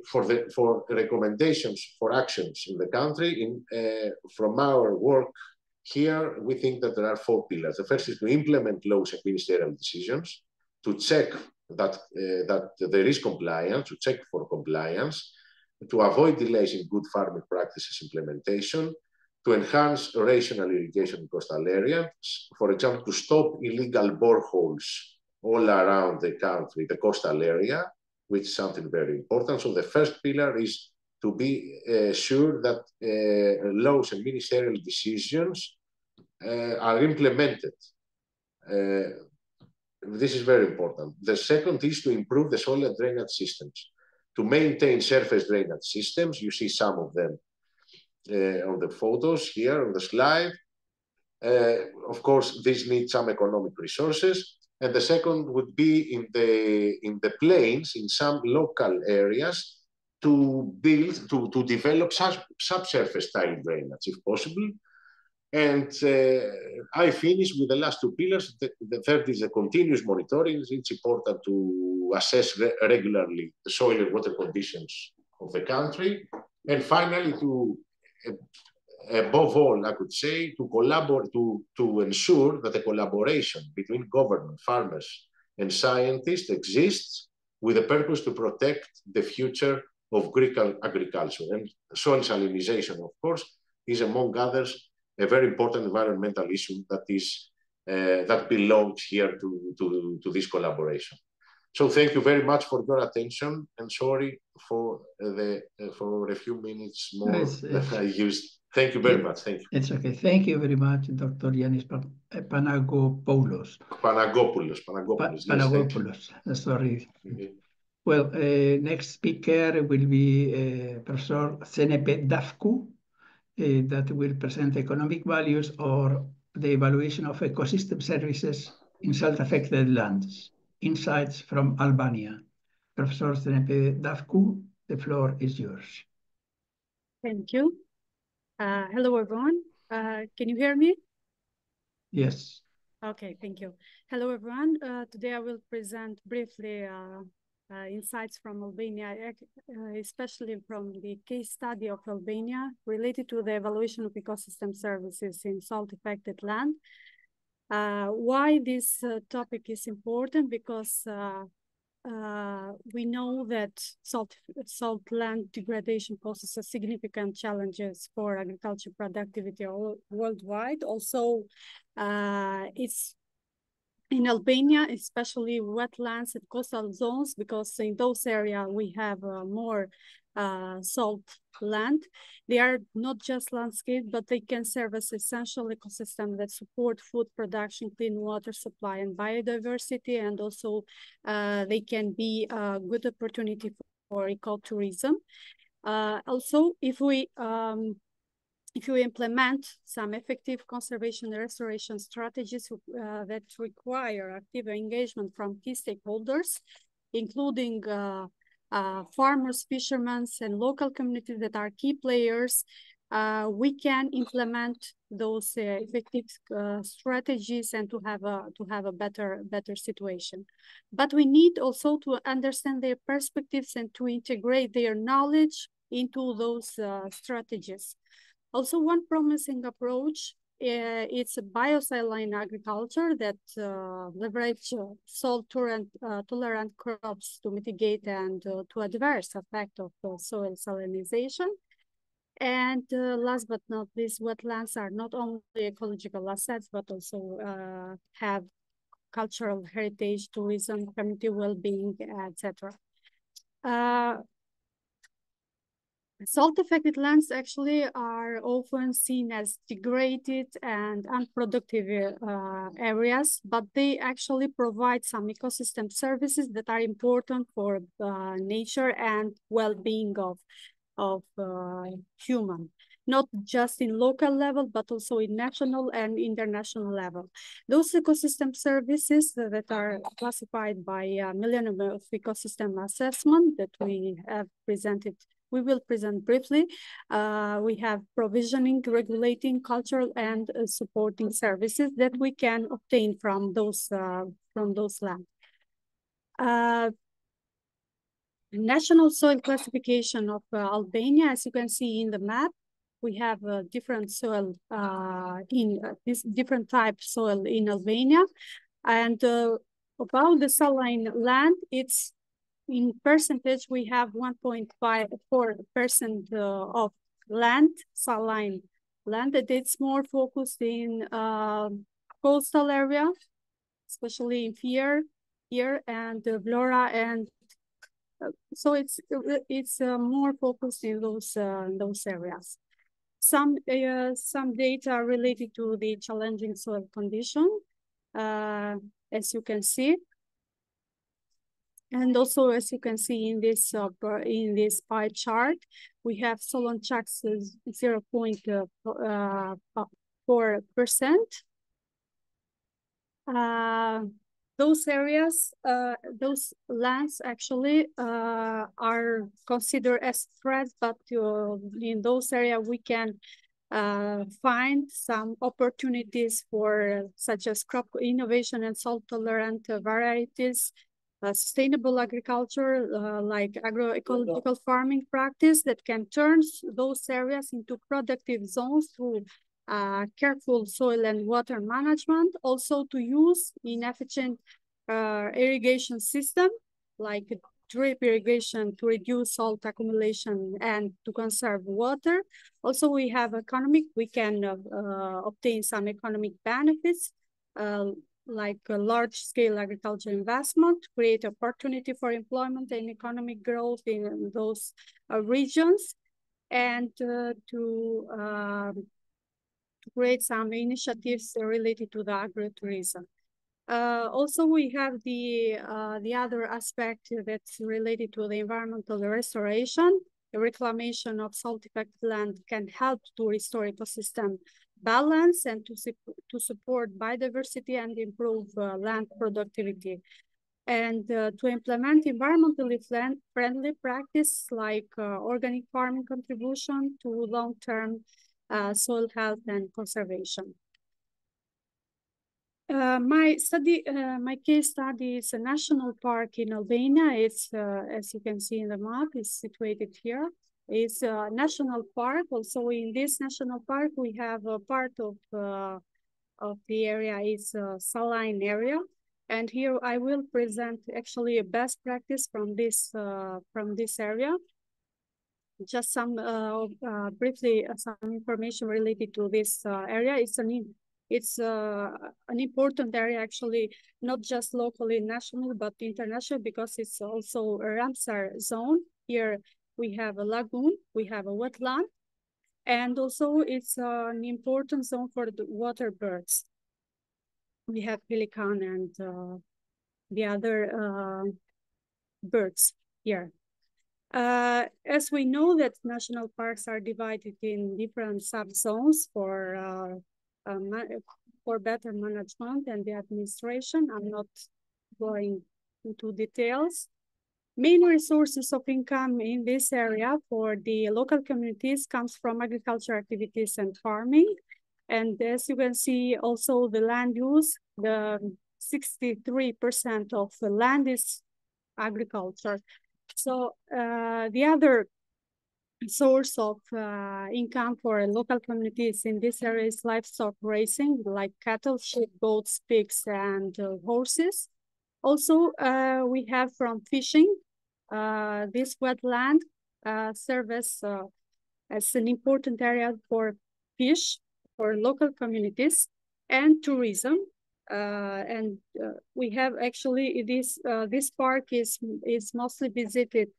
for recommendations for actions in the country. From our work here, we think that there are 4 pillars. The first is to implement laws and ministerial decisions, to check that there is compliance, to check for compliance, to avoid delays in good farming practices implementation, to enhance rational irrigation in coastal areas, for example, to stop illegal boreholes all around the country, the coastal area, which is something very important. So the first pillar is to be sure that laws and ministerial decisions are implemented. This is very important. The second is to improve the soil drainage systems, to maintain surface drainage systems. You see some of them on the photos here on the slide. Of course, this needs some economic resources. And the second would be in the plains, in some local areas, to develop subsurface tile drainage, if possible. And I finish with the last 2 pillars. The third is the continuous monitoring. It's important to assess regularly the soil and water conditions of the country. And finally, above all, I could say, to collaborate, to ensure that the collaboration between government, farmers, and scientists exists with the purpose to protect the future of Greek agriculture. And soil salinization, of course, is, among others, a very important environmental issue that belongs here to this collaboration. So thank you very much for your attention, and sorry for a few minutes more that I used. Thank you very much. Thank you. It's okay. Thank you very much, Dr. Yannis Panagopoulos. Panagopoulos. Yes, sorry. Okay. Well, next speaker will be Professor Zenepe Dafku, that will present economic values or the evaluation of ecosystem services in salt-affected lands. Insights from Albania. Professor Zenepe Dafku, the floor is yours. Thank you. Hello, everyone. Can you hear me? Yes. Okay, thank you. Hello, everyone. Today I will present briefly insights from Albania, especially from the case study of Albania related to the evaluation of ecosystem services in salt-affected land. Why this topic is important? Because we know that salt land degradation poses a significant challenges for agriculture productivity worldwide. Also, it's in Albania, especially wetlands and coastal zones, because in those areas we have more salt land. They are not just landscape, but they can serve as essential ecosystem that support food production, clean water supply, and biodiversity. And also they can be a good opportunity for ecotourism. Also, if we implement some effective conservation and restoration strategies that require active engagement from key stakeholders, including farmers, fishermen, and local communities that are key players, we can implement those effective strategies and to have a better situation. But we need also to understand their perspectives and to integrate their knowledge into those strategies. Also, one promising approach, it's a biosaline agriculture that leverage salt-tolerant crops to mitigate and to adverse effect of soil salinization. And last but not least, wetlands are not only ecological assets, but also have cultural heritage, tourism, community well-being, etc. Salt-affected lands actually are often seen as degraded and unproductive areas, but they actually provide some ecosystem services that are important for nature and well-being of human, not just in local level, but also in national and international level. Those ecosystem services that are classified by Millennium of Ecosystem Assessment that we have presented, we will present briefly. We have provisioning, regulating, cultural, and supporting services that we can obtain from those lands. National soil classification of Albania, as you can see in the map, we have different soil this different type soil in Albania, and about the saline land, it's in percentage, we have 1.54% of land, saline land, that it's more focused in coastal area, especially in here and Vlora, and so it's more focused in those areas. Some data related to the challenging soil condition, as you can see. And also, as you can see in this pie chart, we have Solonchak's 0.4%. Those areas, those lands actually are considered as threats, but in those areas we can find some opportunities for such as crop innovation and salt-tolerant varieties, sustainable agriculture, like agroecological farming practice that can turn those areas into productive zones through careful soil and water management, also to use inefficient irrigation system like drip irrigation to reduce salt accumulation and to conserve water. Also, we have we can obtain some economic benefits, like a large-scale agriculture investment, create opportunity for employment and economic growth in those regions, and to create some initiatives related to the agritourism. Also, we have the other aspect that's related to the environmental restoration. The reclamation of salt-affected land can help to restore ecosystem balance and to support biodiversity and improve land productivity. And to implement environmentally friendly practice like organic farming contribution to long-term soil health and conservation. My case study is a national park in Albania. It's, as you can see in the map, is situated here. It's a national park. Also, in this national park, we have a part of the area is a saline area. And here I will present actually a best practice from this area. Just some briefly some information related to this area. It's an important area, actually, not just locally, national, but international, because it's also a Ramsar zone. Here we have a lagoon, we have a wetland, and also it's an important zone for the water birds. We have pelican and the other birds here. As we know that national parks are divided in different subzones for better management and the administration. I'm not going into details. Main resources of income in this area for the local communities comes from agriculture activities and farming. And as you can see, also the land use, the 63% of the land is agriculture. So the other source of income for local communities in this area is livestock raising, like cattle, sheep, goats, pigs, and horses. Also, we have from fishing. This wetland serves as an important area for fish for local communities and tourism. We have actually this park is mostly visited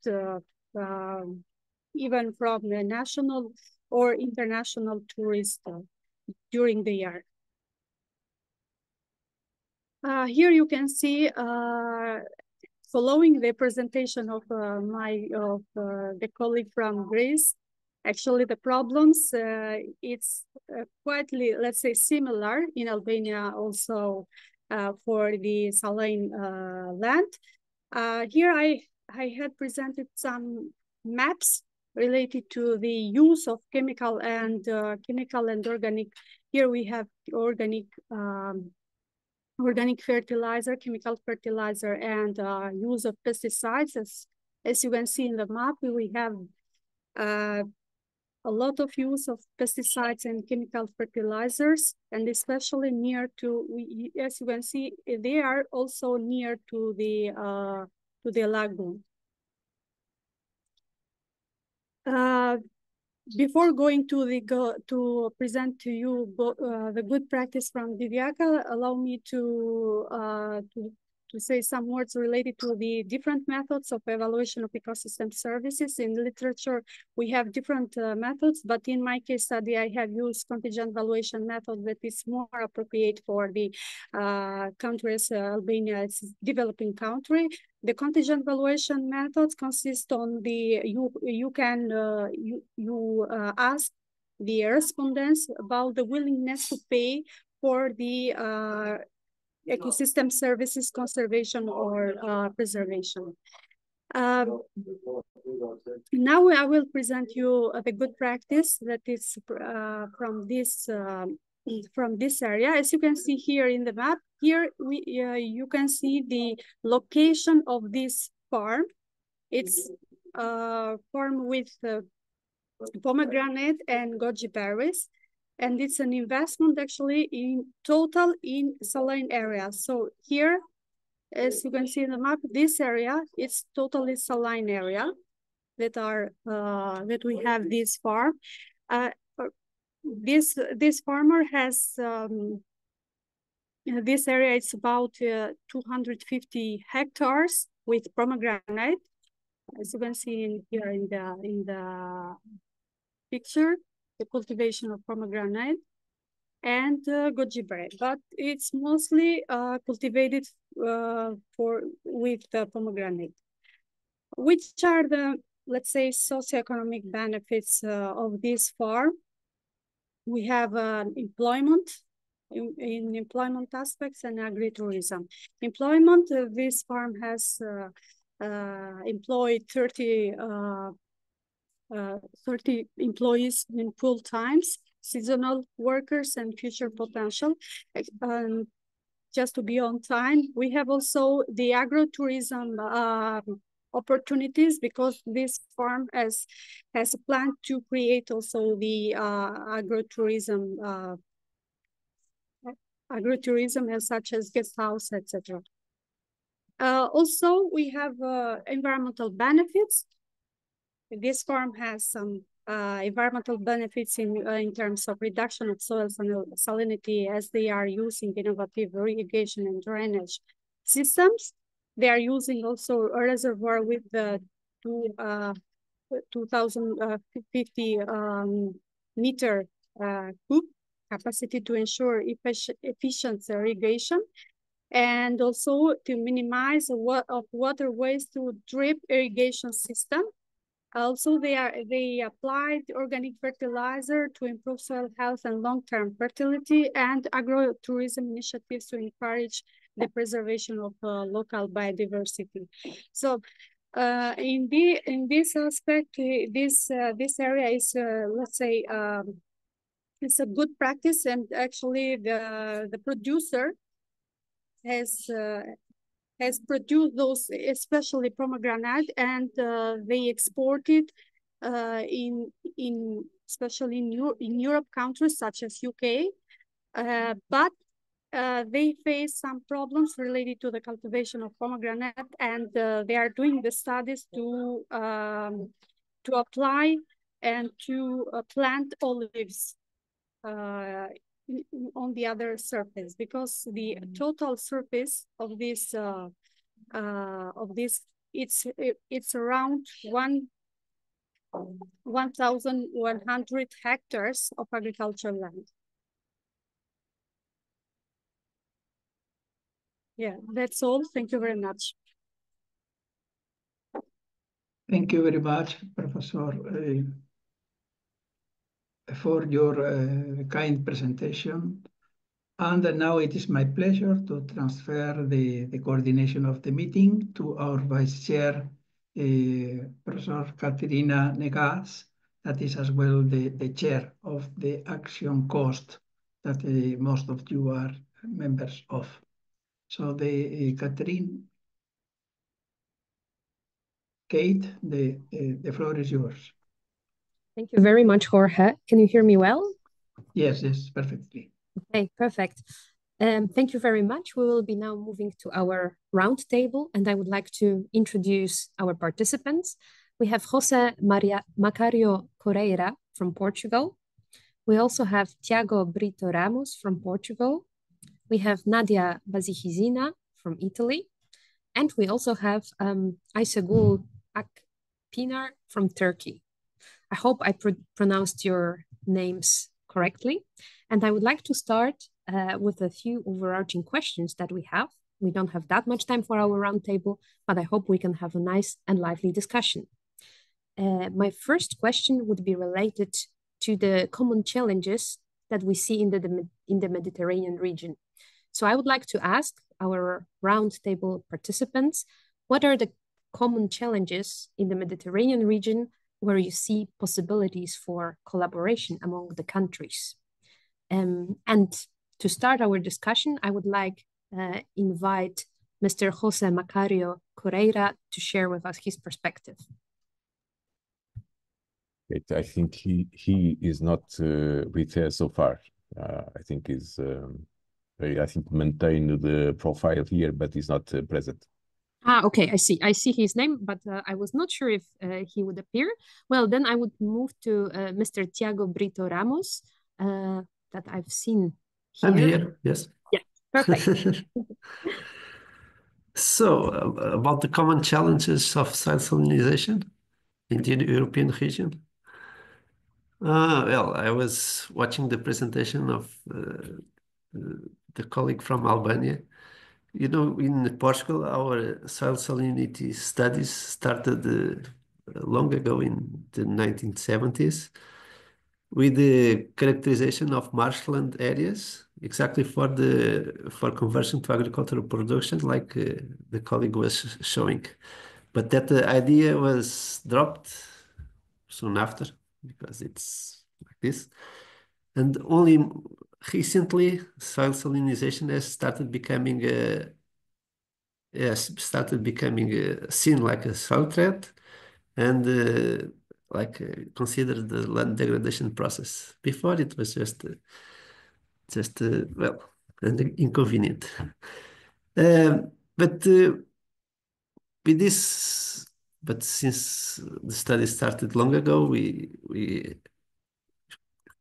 even from the national or international tourists during the year. Here you can see, following the presentation of the colleague from Greece, actually the problems, it's quite, let's say, similar in Albania also for the saline land. Here I had presented some maps related to the use of chemical and organic. Here we have organic fertilizer, chemical fertilizer, and use of pesticides. As you can see in the map, we have a lot of use of pesticides and chemical fertilizers, and especially near to, as you can see, they are also near to the lagoon. Before going to present to you the good practice from Divyaka, allow me to say some words related to the different methods of evaluation of ecosystem services. In literature, we have different methods, but in my case study, I have used contingent valuation method that is more appropriate for the countries. Albania is a developing country. The contingent valuation methods consist on the, you ask the respondents about the willingness to pay for the ecosystem services conservation or preservation. Now I will present you the good practice that is from this area. As you can see here in the map, here you can see the location of this farm. It's a farm with pomegranate and goji berries. And it's an investment actually in total in saline area. So here, as you can see in the map, this area is totally saline area that we have this farm. This farmer has this area. It's about 250 hectares with pomegranate, as you can see here in the picture. The cultivation of pomegranate and goji berry, but it's mostly cultivated with pomegranate. Which are the, let's say, socioeconomic benefits of this farm? We have employment in employment aspects and agritourism. Employment, this farm has employed 30 employees in full times, seasonal workers, and future potential. just to be on time, we have also the agrotourism opportunities, because this farm has a plan to create also the agrotourism as such as guest house, etc. Also, we have environmental benefits. This farm has some environmental benefits in terms of reduction of soil salinity, as they are using innovative irrigation and drainage systems. They are using also a reservoir with the 2,050 meter cube capacity to ensure efficient irrigation, and also to minimize water waste through drip irrigation system. Also, they applied organic fertilizer to improve soil health and long-term fertility, and agrotourism initiatives to encourage the preservation of local biodiversity. So, in this aspect, this area is, let's say, it's a good practice, and actually the producer has produced those, especially pomegranate, and they export it especially in Europe countries such as UK, but they face some problems related to the cultivation of pomegranate, and they are doing the studies to apply and to plant olives on the other surface, because the total surface of this it's around 1,100 hectares of agricultural land. Yeah, that's all. Thank you very much. Thank you very much, Professor, for your kind presentation. And now it is my pleasure to transfer the coordination of the meeting to our Vice Chair, Professor Katerina Negas, that is as well the chair of the Action Cost that most of you are members of. So Catherine, Kate, the floor is yours. Thank you very much, Jorge. Can you hear me well? Yes, perfectly. Okay, perfect. Thank you very much. We will be now moving to our roundtable, and I would like to introduce our participants. We have José Maria Macario Correia from Portugal. We also have Tiago Brito Ramos from Portugal. We have Nadia Bazihizina from Italy. And we also have Aysegul Akpinar from Turkey. I hope I pronounced your names correctly. And I would like to start with a few overarching questions that we have. We don't have that much time for our roundtable, but I hope we can have a nice and lively discussion. My first question would be related to the common challenges that we see in the Mediterranean region. So I would like to ask our roundtable participants, what are the common challenges in the Mediterranean region where you see possibilities for collaboration among the countries? And to start our discussion, I would like invite Mr. José Macario Correia to share with us his perspective. I think he is not with us so far. I think he's maintain the profile here, but he's not present. Okay, I see his name, but I was not sure if he would appear. Well, then I would move to Mr. Tiago Brito Ramos, that I've seen here. I'm here, yes. Yeah, perfect. So, about the common challenges of soil salinization in the European region. Well, I was watching the presentation of the colleague from Albania. You know, in Portugal, our soil salinity studies started long ago in the 1970s with the characterization of marshland areas, exactly for conversion to agricultural production, like the colleague was showing. But that idea was dropped soon after, because it's like this. And only recently, soil salinization has started becoming seen like a soil threat and considered the land degradation process. Before it was just well, an inconvenient. But with this, but since the study started long ago, we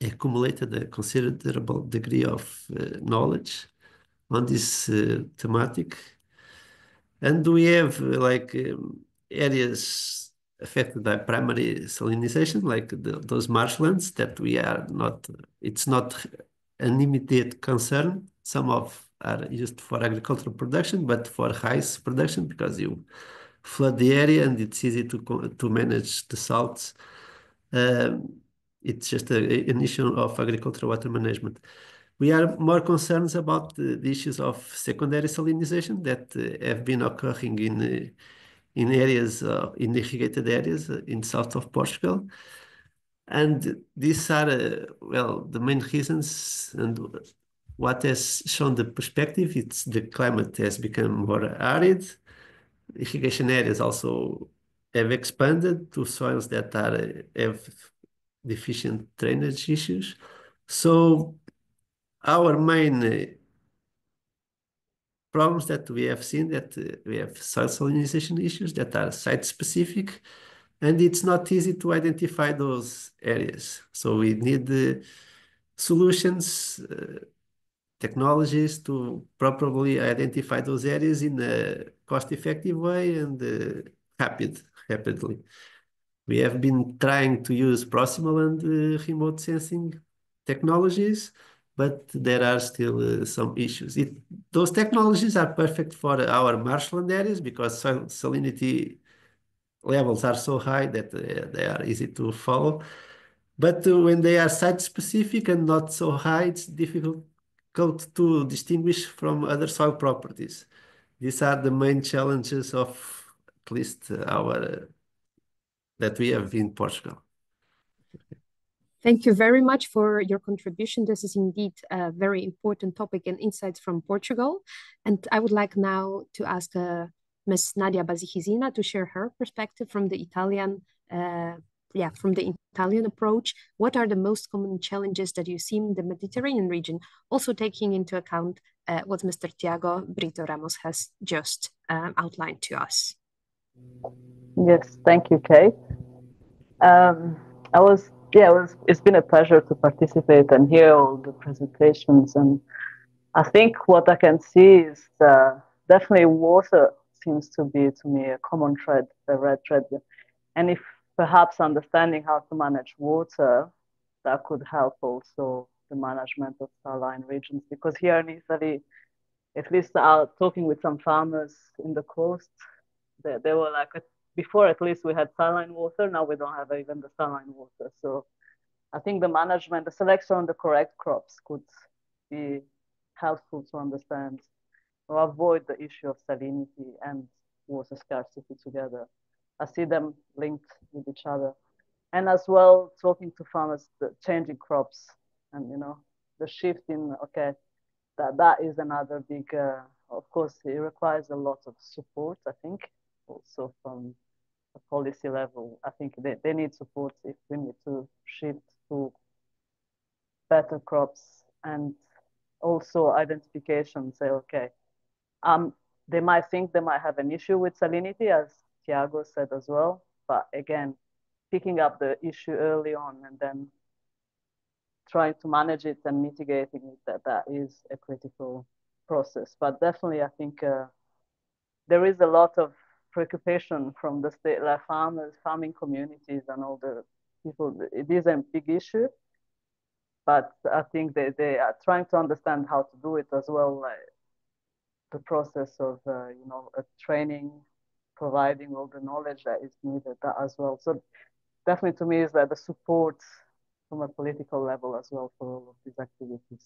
accumulated a considerable degree of knowledge on this thematic. And we have areas affected by primary salinization, like those marshlands that we are not, it's not an immediate concern. Some are used for agricultural production, but for rice production, because you flood the area and it's easy to manage the salts. It's just an issue of agricultural water management. We are more concerned about the issues of secondary salinization that have been occurring in areas, in irrigated areas in south of Portugal. And these are, well, the main reasons, and what has shown the perspective, it's the climate has become more arid. Irrigation areas also have expanded to soils that have deficient drainage issues. So our main problems that we have seen that we have soil salinization issues that are site-specific, and it's not easy to identify those areas. So we need solutions, technologies to properly identify those areas in a cost-effective way and rapidly. We have been trying to use proximal and remote sensing technologies, but there are still some issues. Those technologies are perfect for our marshland areas because salinity levels are so high that they are easy to follow. But when they are site-specific and not so high, it's difficult to distinguish from other soil properties. These are the main challenges of at least that we have in Portugal. Thank you very much for your contribution. This is indeed a very important topic and insights from Portugal. And I would like now to ask Ms. Nadia Bazihizina to share her perspective from the Italian approach. What are the most common challenges that you see in the Mediterranean region, also taking into account what Mr. Tiago Brito Ramos has just outlined to us? Yes, thank you, Kate. It's been a pleasure to participate and hear all the presentations. And I think what I can see is definitely water seems to be, to me, a common thread, the red thread. And if perhaps understanding how to manage water, that could help also the management of saline regions. Because here in Italy, at least talking with some farmers in the coast, they were like, before at least we had saline water, now we don't have even the saline water. So I think the management, the selection of the correct crops could be helpful to understand or avoid the issue of salinity and water scarcity together. I see them linked with each other. And as well, talking to farmers, the changing crops and, the shift in, that is another big, of course, it requires a lot of support, I think, also from a policy level. I think they need support if we need to shift to better crops and also identification, say, they might think they might have an issue with salinity, as Tiago said as well, but again, picking up the issue early on and then trying to manage it and mitigating it, that is a critical process. But definitely, I think there is a lot of preoccupation from the state, like farmers, farming communities and all the people. It is a big issue, but I think they are trying to understand how to do it as well, like the process of, training, providing all the knowledge that is needed as well. So definitely to me is that the support from a political level as well for all of these activities.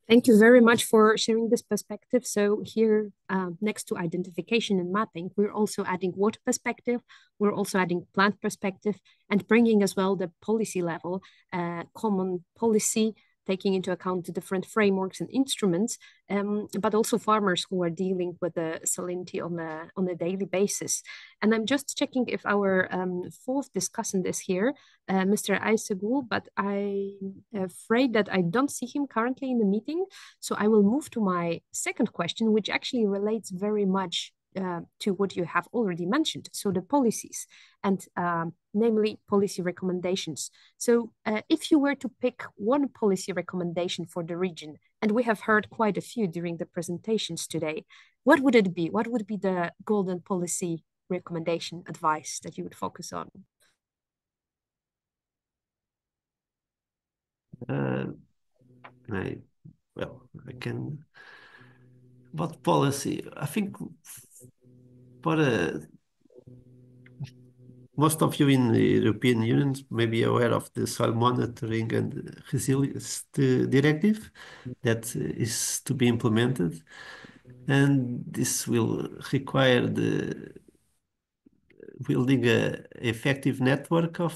Thank you very much for sharing this perspective. So here, next to identification and mapping, we're also adding water perspective, we're also adding plant perspective, and bringing as well the policy level, common policy taking into account the different frameworks and instruments, but also farmers who are dealing with the salinity on a daily basis. And I'm just checking if our fourth discussant is here, Mr. Aysegul, but I'm afraid that I don't see him currently in the meeting. So I will move to my second question, which actually relates very much to what you have already mentioned, so the policies, and namely policy recommendations. So if you were to pick one policy recommendation for the region, and we have heard quite a few during the presentations today, what would it be? What would be the golden policy recommendation advice that you would focus on? I can. About policy, I think for most of you in the European Union may be aware of the soil monitoring and resilience directive that is to be implemented, and this will require the building a effective network of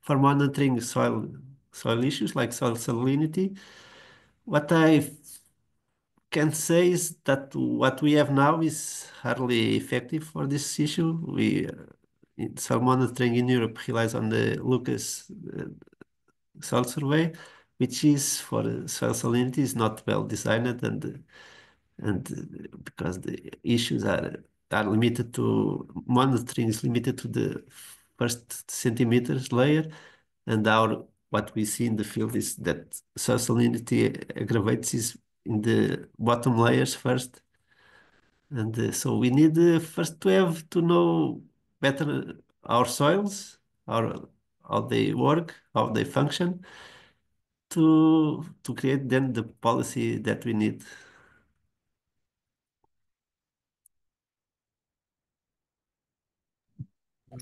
for monitoring soil issues like soil salinity. What I can say is that what we have now is hardly effective for this issue. Soil monitoring in Europe relies on the Lucas soil survey, which is for soil salinity is not well designed, and because the issues are limited to monitoring is limited to the first centimeters layer, and what we see in the field is that soil salinity aggravates is in the bottom layers first, and so we need first to have to know better our soils, how they work, how they function, to create then the policy that we need.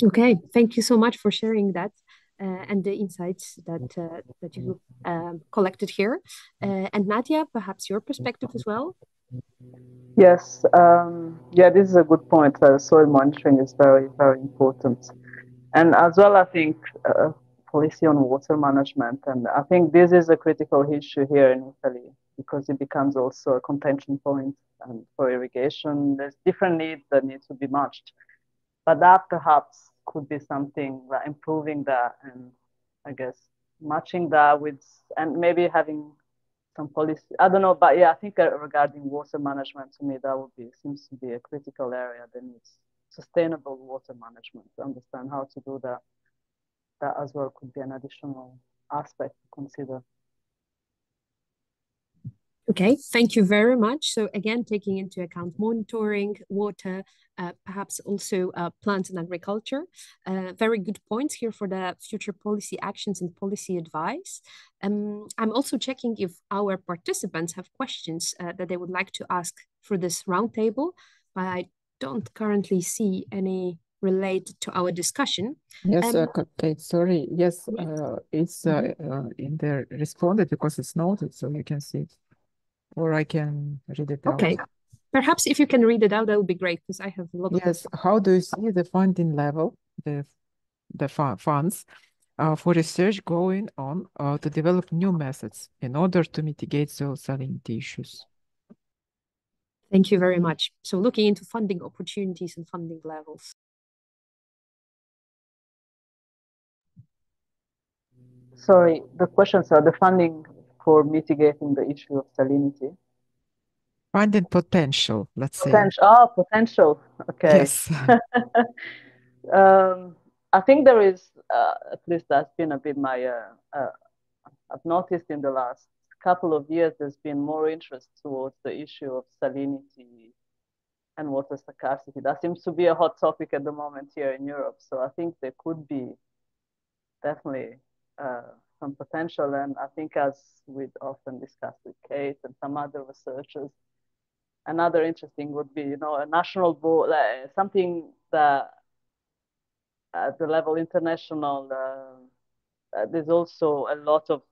Okay, thank you so much for sharing that and the insights that you collected here. And Nadia, perhaps your perspective as well? Yes, yeah, this is a good point. Soil monitoring is very, very important. And as well, I think policy on water management. And I think this is a critical issue here in Italy because it becomes also a contention point. And for irrigation, there's different needs that need to be matched. But that perhaps could be something like improving that and I guess matching that with, and maybe having some policy. I don't know, but yeah, I think regarding water management, to me, that would be, seems to be a critical area that needs sustainable water management. To understand how to do that, that as well could be an additional aspect to consider. Okay, thank you very much. So again, taking into account monitoring, water, perhaps also plants and agriculture. Very good points here for the future policy actions and policy advice. I'm also checking if our participants have questions that they would like to ask for this roundtable, but I don't currently see any related to our discussion. Yes, okay, sorry. Yes, it's in there responded because it's noted, so you can see it. Or I can read it out. Okay, perhaps if you can read it out, that would be great because I have a lot of. Yes, how do you see the funding level, the funds for research going on to develop new methods in order to mitigate soil salinity issues? Thank you very much. So looking into funding opportunities and funding levels. Sorry, the questions are the funding for mitigating the issue of salinity. Funding potential, let's say. Potential. Okay. Yes. I think there is, at least that's been a bit my, I've noticed in the last couple of years, there's been more interest towards the issue of salinity and water scarcity. That seems to be a hot topic at the moment here in Europe. So I think there could be definitely some potential. And I think as we'd often discussed with Kate and some other researchers, another interesting would be, a national board, something that at the level international, there's also a lot of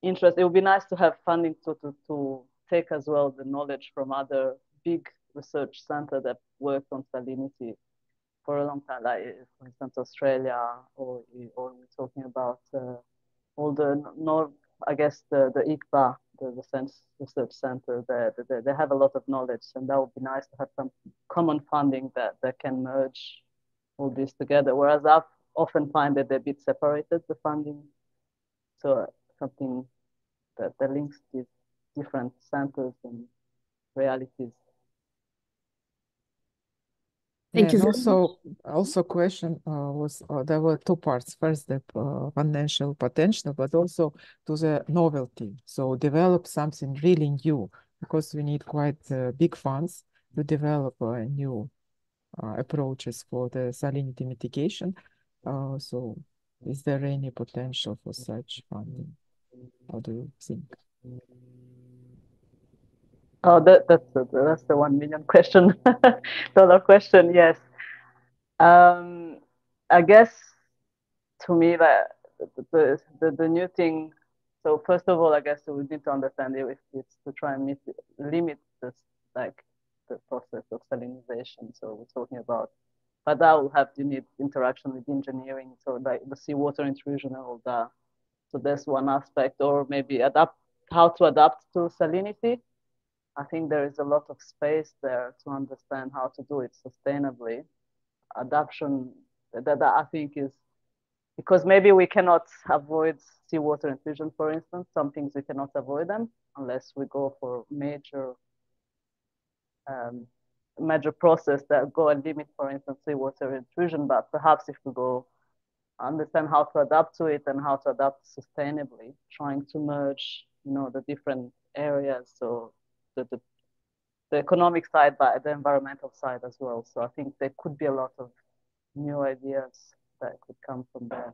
interest. It would be nice to have funding to take as well the knowledge from other big research centers that worked on salinity for a long time, like for instance Australia, or we're talking about all the I guess, the ICBA, the Science Research Center, they have a lot of knowledge, and that would be nice to have some common funding that can merge all this together. Whereas I often find that they're a bit separated, the funding. So something that links these different centers and realities. Thank you very much. Also question was, there were two parts. First, the financial potential, but also to the novelty. So develop something really new, because we need quite big funds to develop new approaches for the salinity mitigation. So is there any potential for such funding? How do you think? Oh, that's the $1 million question, dollar question. Yes. I guess to me that the new thing. So first of all, I guess we need to understand if it's to try and limit this, like the process of salinization. So we're talking about, but that will have to need interaction with engineering. So like the seawater intrusion and all that. So that's one aspect, or maybe how to adapt to salinity. I think there is a lot of space there to understand how to do it sustainably. Adaptation, that I think is, because maybe we cannot avoid seawater intrusion, for instance. Some things we cannot avoid them unless we go for major process that go and limit, for instance, seawater intrusion. But perhaps if we go understand how to adapt to it and how to adapt sustainably, trying to merge, the different areas. So the economic side, but the environmental side as well. So I think there could be a lot of new ideas that could come from there.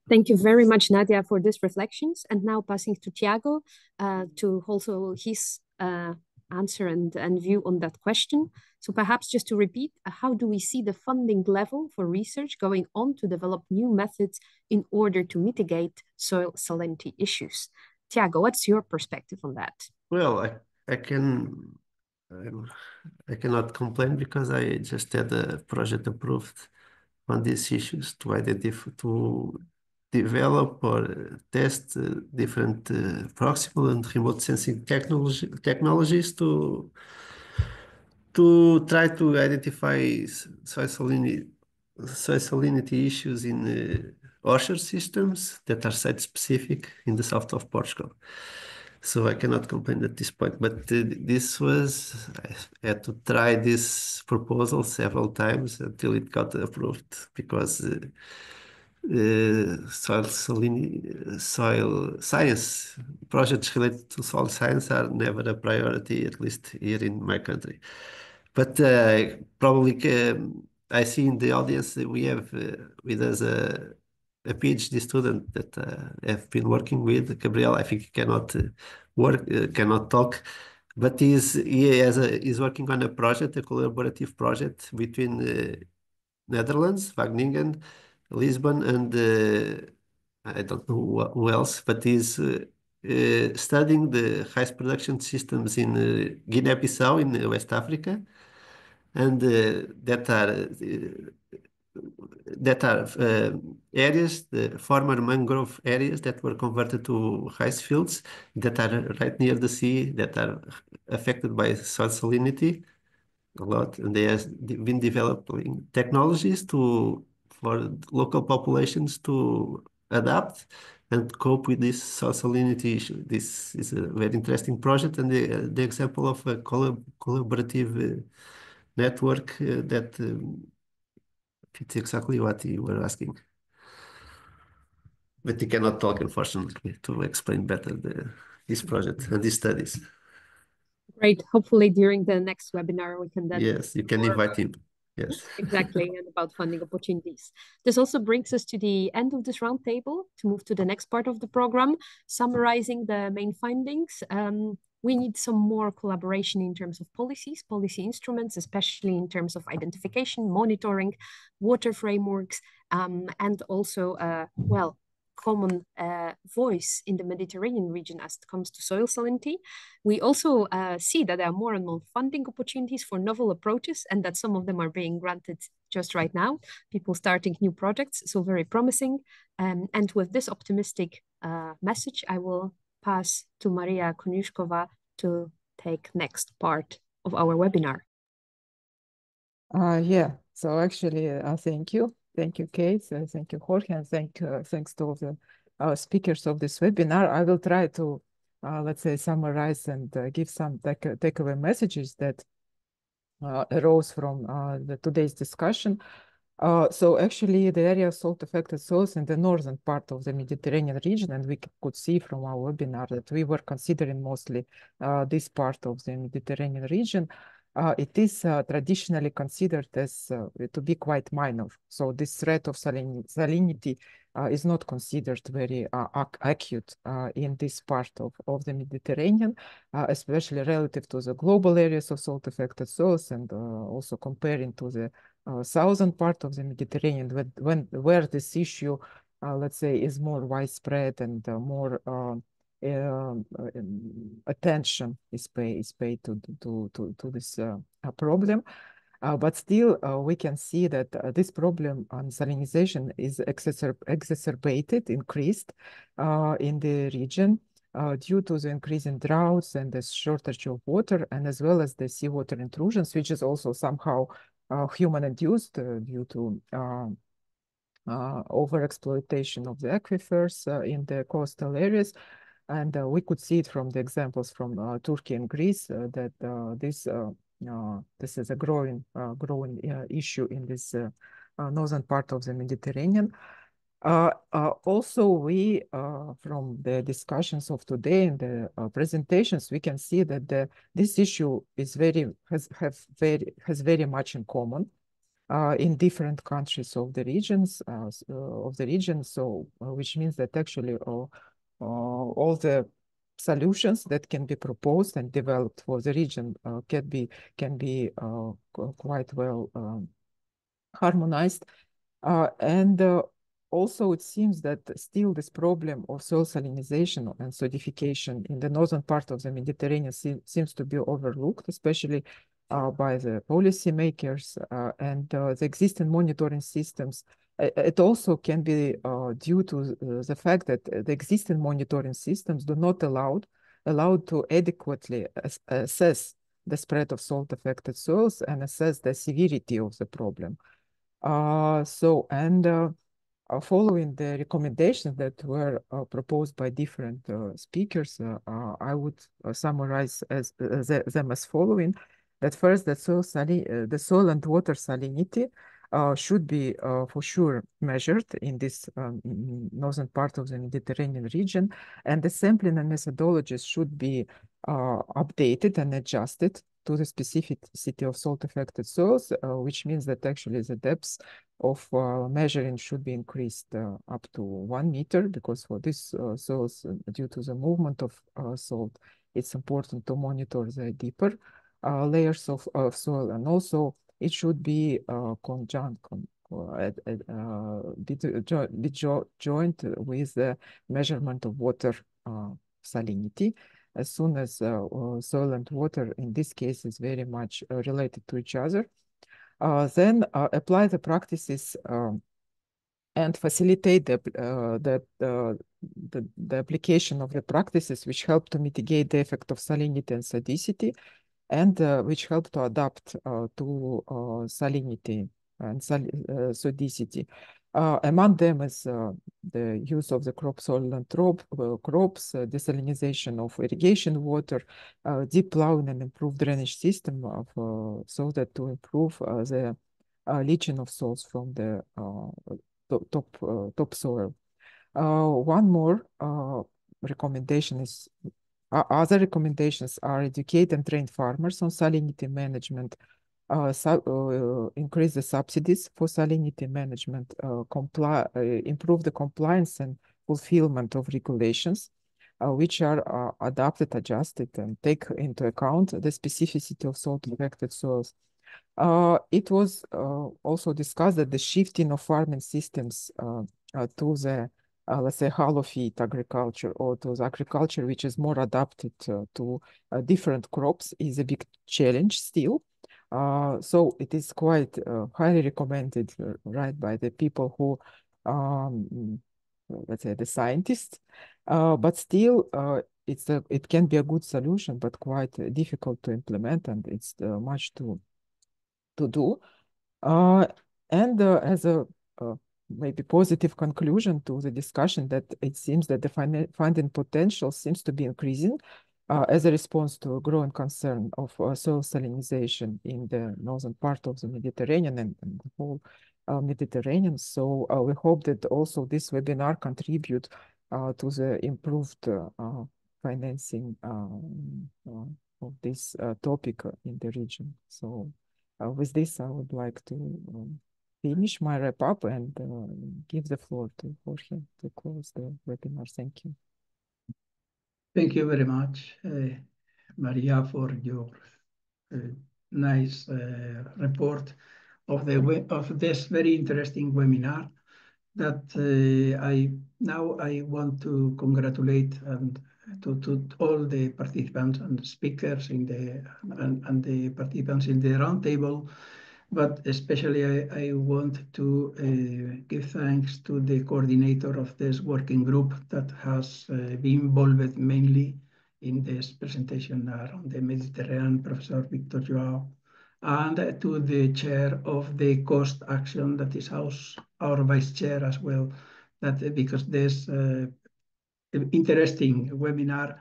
Thank you very much, Nadia, for these reflections. And now passing to Tiago to also his answer and view on that question. So perhaps just to repeat, how do we see the funding level for research going on to develop new methods in order to mitigate soil salinity issues? Tiago, what's your perspective on that? Well, I cannot complain because I just had a project approved on these issues to develop or test different proximal and remote sensing technologies to try to identify soil salinity issues in orchard systems that are site-specific in the south of Portugal. So I cannot complain at this point, but I had to try this proposal several times until it got approved, because soil science projects related to soil science are never a priority, at least here in my country. But probably I see in the audience that we have with us a PhD student that I've been working with, Gabriel. I think he cannot cannot talk, but he's working on a project, a collaborative project between Netherlands, Wageningen, Lisbon, and I don't know who else, but he's studying the rice production systems in Guinea-Bissau in West Africa, and that are areas, the former mangrove areas that were converted to rice fields that are right near the sea, that are affected by soil salinity a lot, and they have been developing technologies for local populations to adapt and cope with this soil salinity issue. This is a very interesting project, and the example of a collaborative network that fits exactly what you were asking. But he cannot talk, unfortunately, to explain better this project and these studies. Great. Hopefully during the next webinar we can then... Yes, you can invite him. Yes. Exactly, and about funding opportunities. This also brings us to the end of this roundtable to move to the next part of the program, summarizing the main findings. We need some more collaboration in terms of policies, policy instruments, especially in terms of identification, monitoring, water frameworks, and also, common voice in the Mediterranean region as it comes to soil salinity. We also see that there are more and more funding opportunities for novel approaches, and that some of them are being granted just right now, people starting new projects, so very promising. And with this optimistic message, I will pass to Maria Koniuszkova to take next part of our webinar. Yeah, so actually, thank you. Thank you, Kate. Thank you, Jorge, and thanks to all the speakers of this webinar. I will try to, let's say, summarize and give some takeaway messages that arose from today's discussion. So actually, the area of salt-affected soils in the northern part of the Mediterranean region, and we could see from our webinar that we were considering mostly this part of the Mediterranean region. It is traditionally considered as to be quite minor. So this threat of salinity is not considered very acute in this part of the Mediterranean, especially relative to the global areas of salt-affected soils, and also comparing to the southern part of the Mediterranean, where this issue, let's say, is more widespread and more attention is paid to this problem. But still, we can see that this problem on salinization is exacerbated, increased in the region due to the increase in droughts and the shortage of water, and as well as the seawater intrusions, which is also somehow human-induced due to overexploitation of the aquifers in the coastal areas. And we could see it from the examples from Turkey and Greece that this is a growing issue in this northern part of the Mediterranean. Also, we from the discussions of today and the presentations, we can see that this issue is has very much in common in different countries of the regions So, which means that actually all the solutions that can be proposed and developed for the region can be quite well harmonized. And also, it seems that still this problem of soil salinization and solidification in the northern part of the Mediterranean seems to be overlooked, especially by the policymakers and the existing monitoring systems. It also can be due to the fact that the existing monitoring systems do not allow to adequately assess the spread of salt-affected soils and assess the severity of the problem. Following the recommendations that were proposed by different speakers, I would summarize them as following. That first, the soil and water salinity should be for sure measured in this northern part of the Mediterranean region, and the sampling and methodologies should be updated and adjusted to the specificity of salt-affected soils, which means that actually the depths of measuring should be increased up to 1 meter, because for these soils, due to the movement of salt, it's important to monitor the deeper layers of soil, and also it should be joined with the measurement of water salinity. As soon as soil and water in this case is very much related to each other, then apply the practices and facilitate the application of the practices which help to mitigate the effect of salinity and acidity, and which help to adapt to salinity and sodicity. Among them is the use of the crop soil and crops, desalinization of irrigation water, deep plowing and improved drainage system so that to improve the leaching of salts from the topsoil. One more recommendation is other recommendations are educate and train farmers on salinity management, increase the subsidies for salinity management, improve the compliance and fulfillment of regulations, which are adapted, adjusted, and take into account the specificity of salt-affected soils. It was also discussed that the shifting of farming systems to the let's say, hollow feed agriculture, or to the agriculture which is more adapted to different crops, is a big challenge still. So it is quite highly recommended, right, by the people who, let's say, the scientists. But still, it can be a good solution, but quite difficult to implement, and it's much to do. And as a maybe positive conclusion to the discussion, that it seems that the funding potential seems to be increasing as a response to a growing concern of soil salinization in the northern part of the Mediterranean and the whole Mediterranean. So we hope that also this webinar contribute to the improved financing of this topic in the region. So with this, I would like to finish my wrap up and give the floor to Jorge to close the webinar. Thank you. Thank you very much, Maria, for your nice report of this very interesting webinar. That I want to congratulate to all the participants and speakers in and the participants in the roundtable. But especially I want to give thanks to the coordinator of this working group that has been involved mainly in this presentation on the Mediterranean, Professor Victor Joao, and to the chair of the cost action, that is our vice chair as well, that because this interesting webinar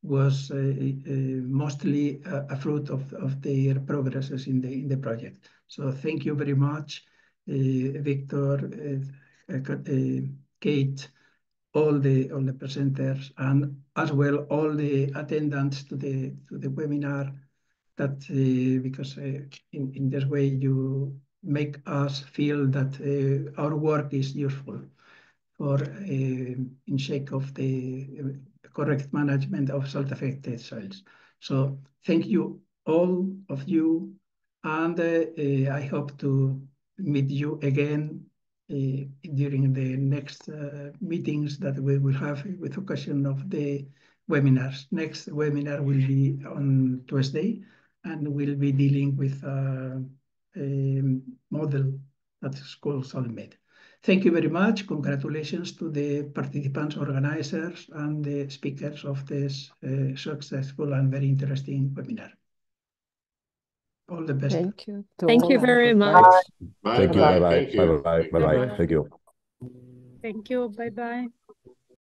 was mostly a fruit of their progresses in the project. So thank you very much, Victor, Kate, all the presenters, and as well all the attendants to the webinar. That because in this way you make us feel that our work is useful for in sake of the correct management of salt-affected soils. So thank you, all of you, and I hope to meet you again during the next meetings that we will have with occasion of the webinars. Next webinar will be on Tuesday, and we'll be dealing with a model that is called SolMed. Thank you very much. Congratulations to the participants, organizers, and the speakers of this successful and very interesting webinar. All the best. Thank you. Thank you very much. Bye. Thank you. Bye. Bye-bye. Thank you. Bye-bye. Bye-bye. Thank you. Thank you. Bye-bye.